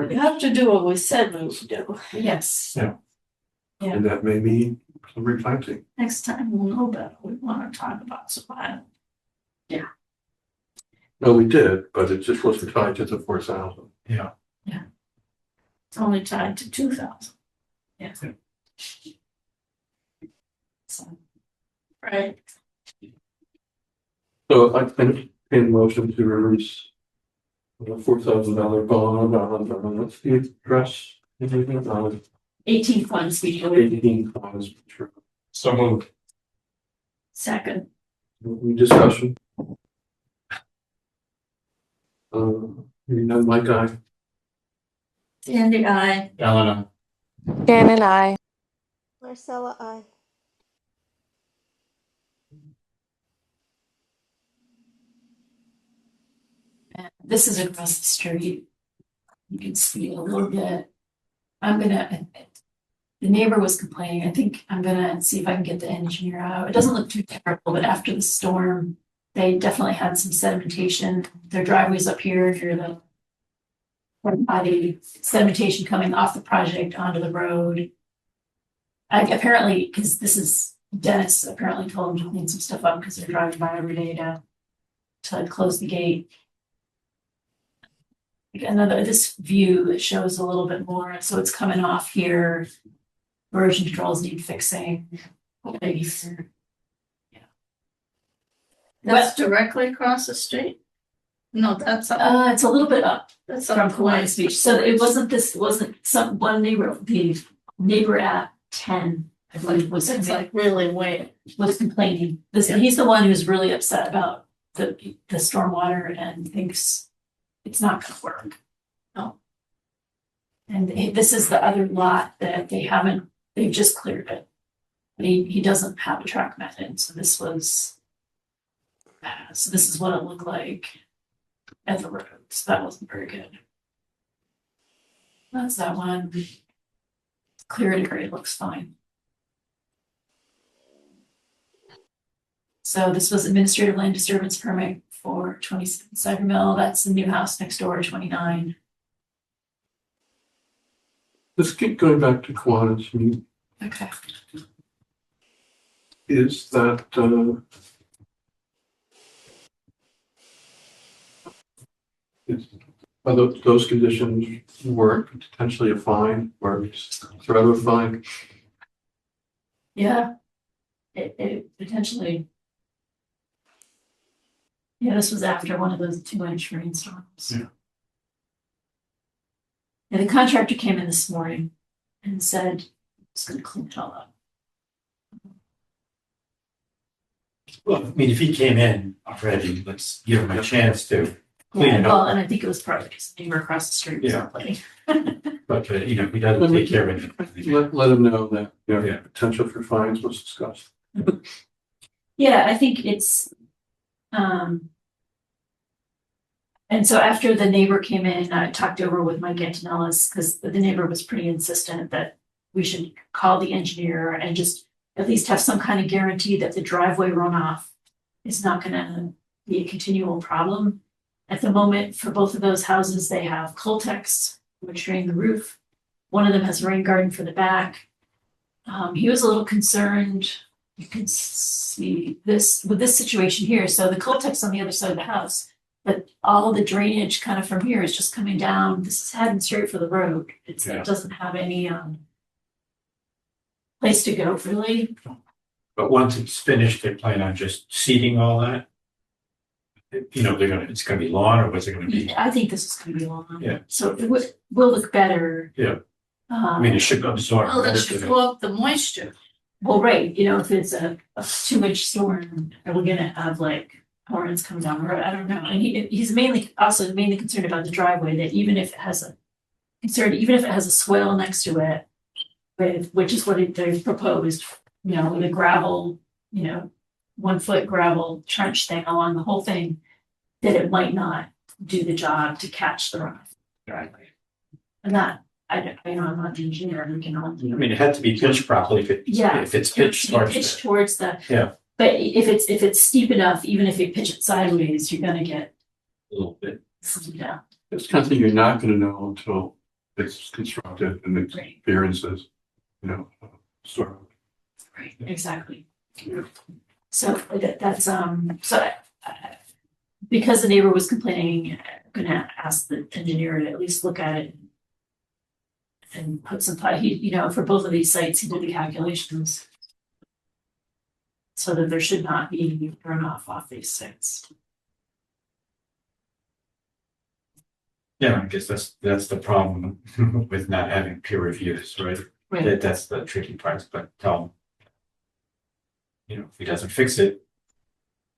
We have to do what we said we would do. Yes. Yeah. Yeah. And that may mean some replanting. Next time we'll know better. We want to talk about survival. No, we did, but it just wasn't tied to the 4,000. Yeah. It's only tied to 2,000. Yeah. So, Right. So I think in motion to release a $4,000 bond on what's the address? 18 funds we do. 18 funds. So moved. Second. Any discussion? You know, my guy. Sandy, I. Elena. Shannon, I. Marcella, I. And this is across the street. You can see a little bit. The neighbor was complaining. I think I'm gonna see if I can get the engineer out. It doesn't look too terrible, but after the storm, they definitely had some sedimentation. Their driveway's up here near the body, sedimentation coming off the project onto the road. Apparently, because this is Dennis apparently told them to clean some stuff up because they're driving by every day to close the gate. This view, it shows a little bit more, so it's coming off here. Erosion controls need fixing. Maybe here. That's directly across the street? No, that's up. It's a little bit up That's from up Kiwanis Beach, so it wasn't one neighbor, the neighbor at 10, I believe, was like really way. was complaining. He's the one who's really upset about the stormwater and thinks it's not gonna work. No. And this is the other lot that they've just cleared it. But he doesn't have a track method, so this is what it looked like at the road, so that wasn't very good. That's that one. Clear and gray looks fine. So this was administrative land disturbance permit for 27 Cyber Mill. That's the new house next door, 29. Let's keep going back to Kiwanis. I mean, Okay. is that are those conditions work potentially a fine or threat of a fine? Yeah. It potentially. Yeah, this was after one of those 2-inch rainstorms. Yeah. And the contractor came in this morning and said, it's gonna clean it all up. Well, I mean, if he came in already, let's give him a chance to clean Yeah, it well, up. and I think it was probably because the neighbor across the street was Yeah. complaining. But, you know, if he doesn't take care of it. Let them know that, potential for fines was discussed. Yeah, I think it's, and so after the neighbor came in, I talked over with Mike Antonellis, because the neighbor was pretty insistent that we should call the engineer and just at least have some kind of guarantee that the driveway runoff is not gonna be a continual problem. At the moment, for both of those houses, they have Coltex, which drain the roof. One of them has a rain garden for the back. He was a little concerned. You can see this with this situation here. So the Coltex on the other side of the house, but all the drainage kind of from here is just coming down. This is heading straight for the road. It doesn't have any place to go really. But once it's finished, they plan on just seeding all that. You know, it's gonna be lawn, or what's it gonna be? I think this is gonna be long. Yeah. So it will look better. Yeah. I mean, it should absorb. Well, it most should of it. go up the moisture. Well, right, you know, if it's a 2-inch storm, are we gonna have like torrents coming down the road? I don't know. And he's mainly concerned about the driveway, that even if it has a swale next to it, which is what they proposed, you know, with a gravel, 1-foot gravel trench thing along the whole thing, that it might not do the job to catch the runoff driveway. And that, I'm not the engineer, and we can all. I mean, it had to be pitched properly if it's pitched towards towards the. Yeah. But if it's steep enough, even if you pitch it sideways, you're gonna get a little bit. down. It's the kind of thing you're not gonna know until it's constructed and it Right. experiences, sort of. Right, exactly. So that's because the neighbor was complaining, I'm gonna ask the engineer to at least look at it. And put some, for both of these sites, he did the calculations. So that there should not be runoff off these sites. Yeah, I guess that's the problem with not having peer reviews, right? Right. That's the tricky part, but tell him, if he doesn't fix it,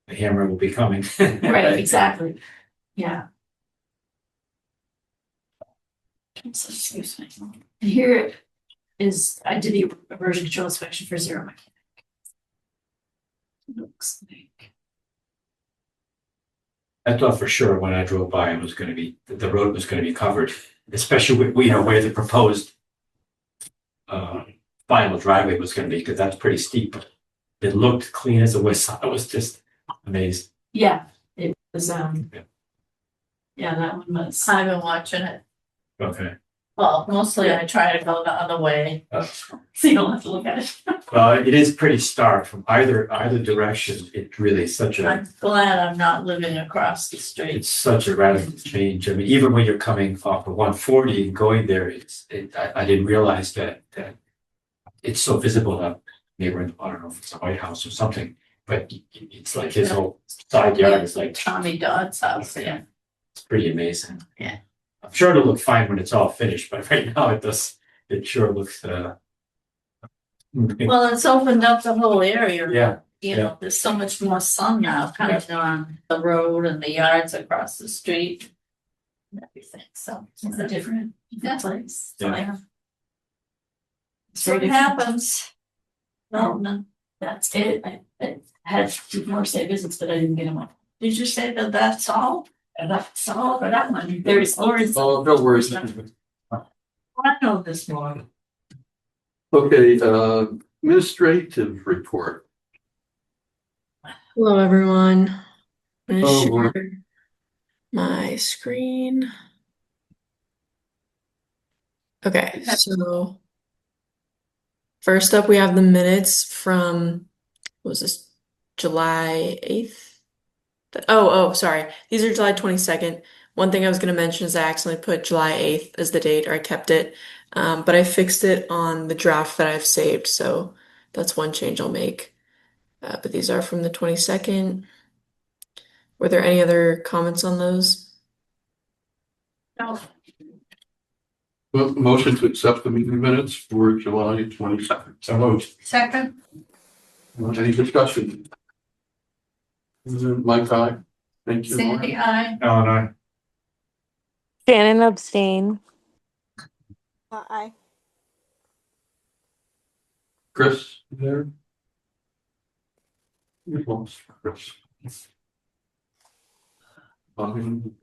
the hammer will be coming. Right, exactly. Yeah. So, excuse me. And here is, I did the erosion control inspection for Zero Mechanic. Looks like. I thought for sure when I drove by, the road was gonna be covered, especially where the proposed final driveway was gonna be, because that's pretty steep. It looked clean as a whistle. I was just amazed. Yeah, it was, yeah, that one was. I've been watching it. Okay. Well, mostly I try to go the other way. So you don't have to look at it. It is pretty stark from either direction. It really is I'm glad I'm not living across the street. it's such a radical change. I mean, even when you're coming off of 140 and going there, I didn't realize that it's so visible that neighboring, I don't know if it's a White House or something, but it's like his whole side yard is like Tommy Dodd's house, yeah. It's pretty amazing. Yeah. I'm sure it'll look fine when it's all finished, but right now it sure looks Well, it's opened up the whole area. Yeah. You know, there's so much more sun now coming on the road and the yards across the street. And everything, so. It's a different place. Yeah. So it happens. No, That's it. I had 2 more state visits, but I didn't get them all. did you say that that's all? That's all for that one. There's Lawrence. Oh, no worries. I know this more. Okay, administrative report. Hello, everyone. I'm Oh, gonna share my screen. Okay, so first up, we have the minutes from, what was this, July 8th? Oh, sorry. These are July 22nd. One thing I was going to mention is I accidentally put July 8th as the date, or I kept it, but I fixed it on the draft that I've saved, so that's one change I'll make. But these are from the 22nd. Were there any other comments on those? No. Well, motion to accept the meeting minutes for July 22nd. So moved. Second, Any discussion? Mike, aye. Thank you. Sandy, I. No. Shannon abstain. Aye. Chris, you there? You lost Chris. I think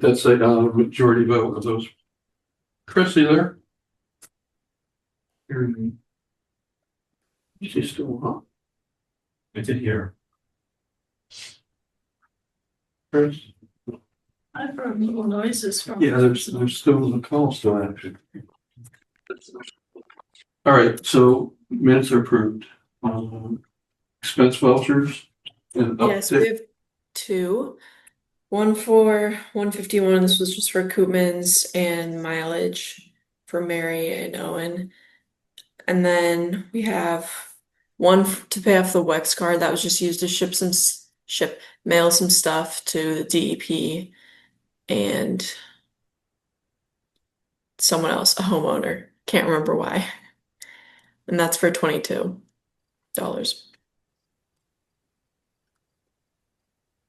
that's a majority vote of those. Chris, you there? Hearing me. Is he still on? I did hear. Chris? I've heard little noises from. Yeah, there's still the call still active. All right, so minutes are approved. Expense vouchers and Yes, we have 2. One for 151. This was just for Koopmans and mileage for Mary and Owen. And then we have One to pay off the Wex card that was just used to mail some stuff to the DEP, and someone else, a homeowner. Can't remember why. And that's for $22.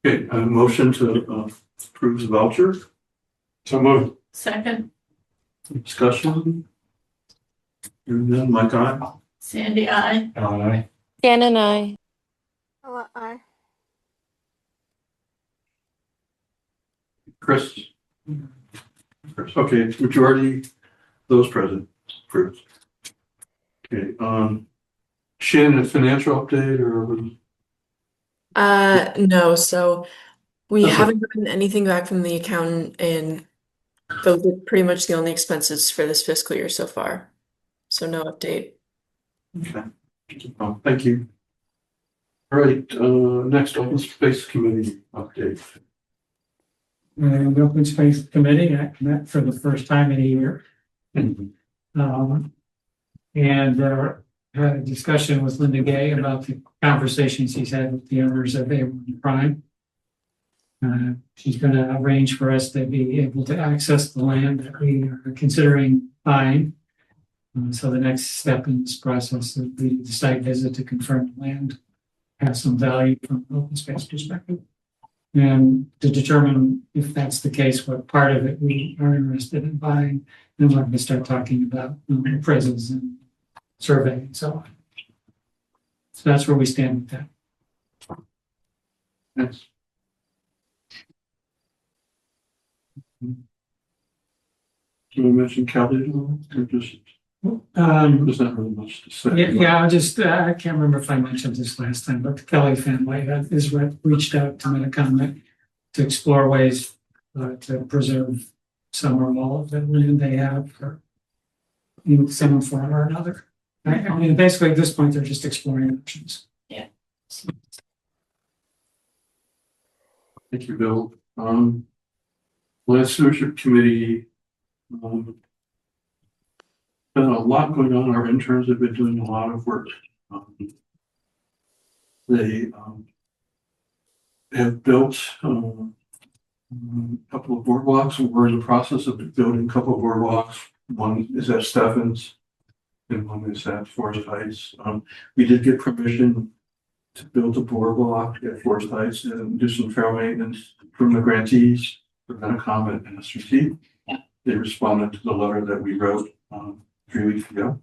Okay, a motion to approve the voucher. So moved. Second, Discussion. Hearing none, Mike, aye. Sandy, I. Alan, aye. Dan and I. Oh, aye. Chris? Okay, majority, those present, approved. Okay, Shannon, a financial update or? No, so we Okay. haven't gotten anything back from the accountant, and those are pretty much the only expenses for this fiscal year so far. So no update. Okay, thank you. All right, next open space committee update. The Open Space Committee met for the first time in a year. And had a discussion with Linda Gay about the conversations he's had with the owners of A1 Prime. She's going to arrange for us to be able to access the land that we are considering buying. So the next step in this process would be the site visit to confirm the land has some value from an open space perspective. And to determine if that's the case, what part of it we are interested in buying, then we're going to start talking about appraisals and surveying and so on. So that's where we stand with that. Yes. Can we mention Kelly at all? Or just, there's not really much to say. Yeah, I'll just, I can't remember if I mentioned this last time, but the Kelly family has reached out to Metacomet to explore ways to preserve some or all of the land they have for in some form or another. I mean, basically at this point, they're just exploring options. Yeah. Thank you, Bill. Land Stewardship Committee, been a lot going on. Our interns have been doing a lot of work. They have built a couple of boardwalks. We're in the process of building a couple of boardwalks. One is at Stephens and one is at Forest Heights. We did get permission to build a boardwalk at Forest Heights and do some trail maintenance from the grantees for Metacomet and SRT. They responded to the letter that we wrote 3 weeks ago.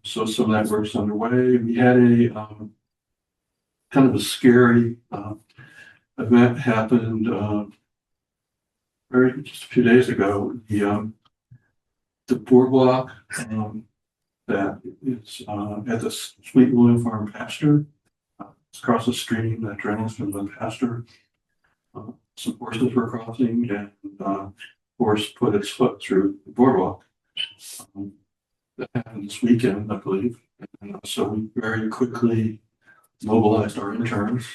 So some of that work's underway. We had a kind of a scary event happened just a few days ago. The boardwalk that is at the Sweet William Farm pasture. It's across the stream that drains from the pasture. Some horses were crossing and horse put its foot through the boardwalk. That happened this weekend, I believe. And so we very quickly mobilized our interns,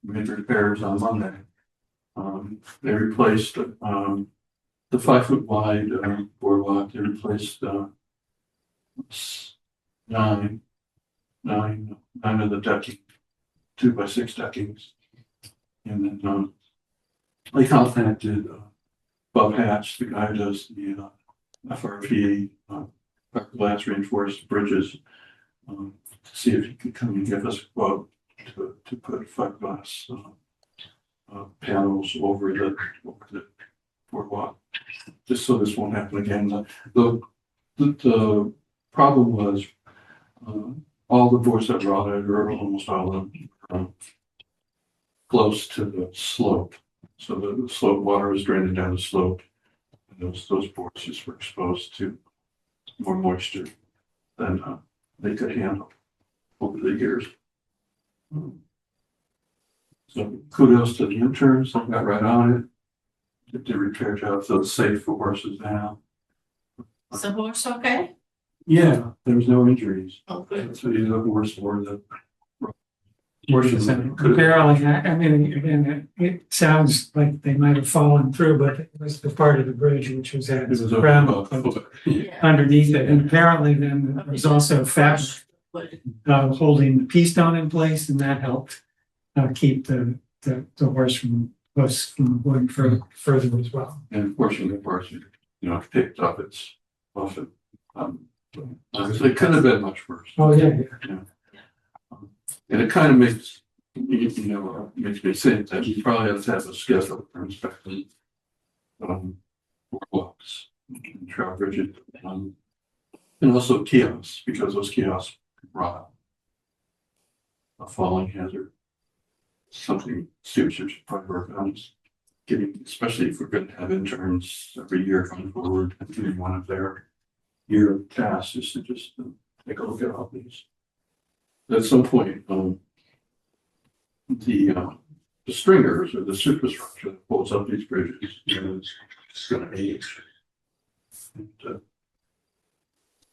made repairs on Monday. They replaced the 5 foot wide boardwalk. They replaced 9 of the decking, 2x6 deckings. And then they contacted Bob Hatch, the guy who does the FRP, fiberglass reinforced bridges, to see if he could come and give us a quote to put fiberglass panels over the boardwalk, just so this won't happen again. The problem was all the boards that were on it, or almost all of them, close to the slope. So the slope water was draining down the slope, and those boards just were exposed to more moisture than they could handle over the years. So kudos to the interns, they got right on it. Did the repair job, so it's safe for horses now. Is the horse okay? Yeah, there was no injuries. Oh, good. So he's a horse for the. Apparently, I mean, again, it sounds like they might have fallen through, but it was the part of the bridge which was at It was ground about a foot. underneath it. And apparently then there was also fabric holding the pea stone in place, and that helped keep the horse from going further as well. And unfortunately, of course, you know, picked up its often. It could have been much worse. Oh, yeah. And it kind of makes, makes me think that we probably have to have a schedule for inspecting boardwalks, trail bridges, and also kiosks, because those kiosks brought a falling hazard. Something students should probably work on is getting, especially if we're going to have interns every year going forward, and doing one of their year tasks is to just take a look at all these. At some point, the stringers or the superstructure that holds up these bridges, it's going to age. And,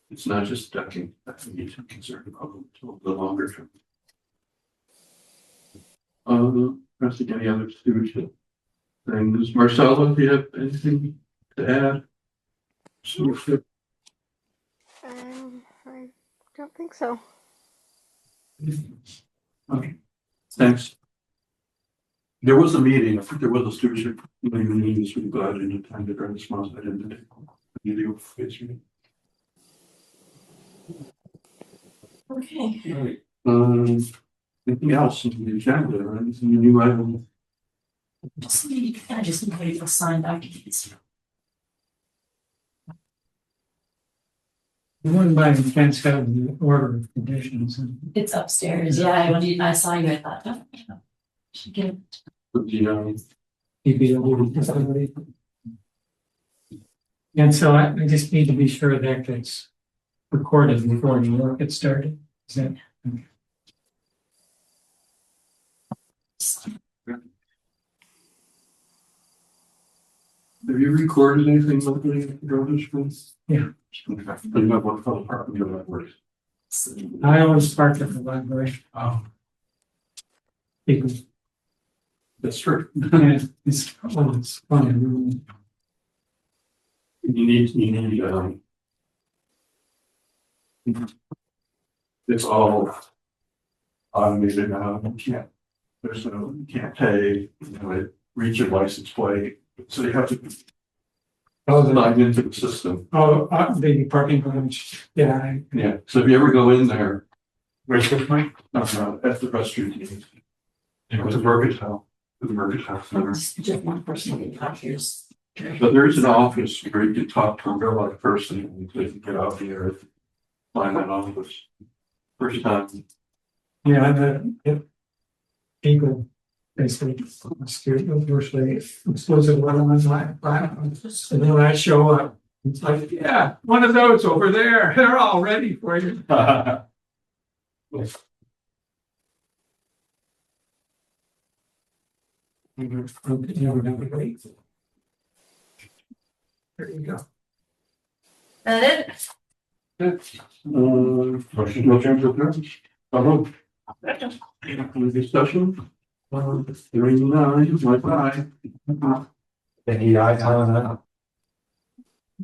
it's not just decking that we need to be concerned about until the longer term. I think any other stewardship things. Marcella, do you have anything to add? Stewardship. I don't think so. Okay, thanks. There was a meeting, I think there was a stewardship meeting this week, but I didn't attend it during this month. I didn't take the face meeting. Okay. Anything else in the agenda or anything new item? I just need to sign documents. The one by the fence have the order of conditions. It's upstairs. Yeah, I saw you. I thought, oh, should get it. And so I just need to be sure that gets recorded before the work gets started. Is that? Okay. Have you recorded anything locally at the Brothers School? Yeah. But you might want to follow part of your libraries. I always park at the library. Oh. People. That's true. Yeah, it's funny. You need, it's all automated now. You can't pay, reach your license plate. So you have to log into the system. Oh, the parking garage. Yeah. Yeah. So if you ever go in there, where's the point? At the restaurant. It's a Burgess House. The Burgess House Center. Just one person here's. But there is an office where you can talk to a real life person and they can get out here and find that office. First time. Yeah, people basically virtually exclusive one on my and then when I show up, it's like, yeah, one of those over there. They're all ready for you. There you go. That it? Motion to adjourn to adjourn. Any discussion? Hearing none, bye.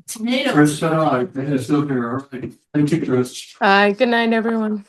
Tomato. Chris said aye. It's still here. All right. Thank you, Chris. Good night, everyone.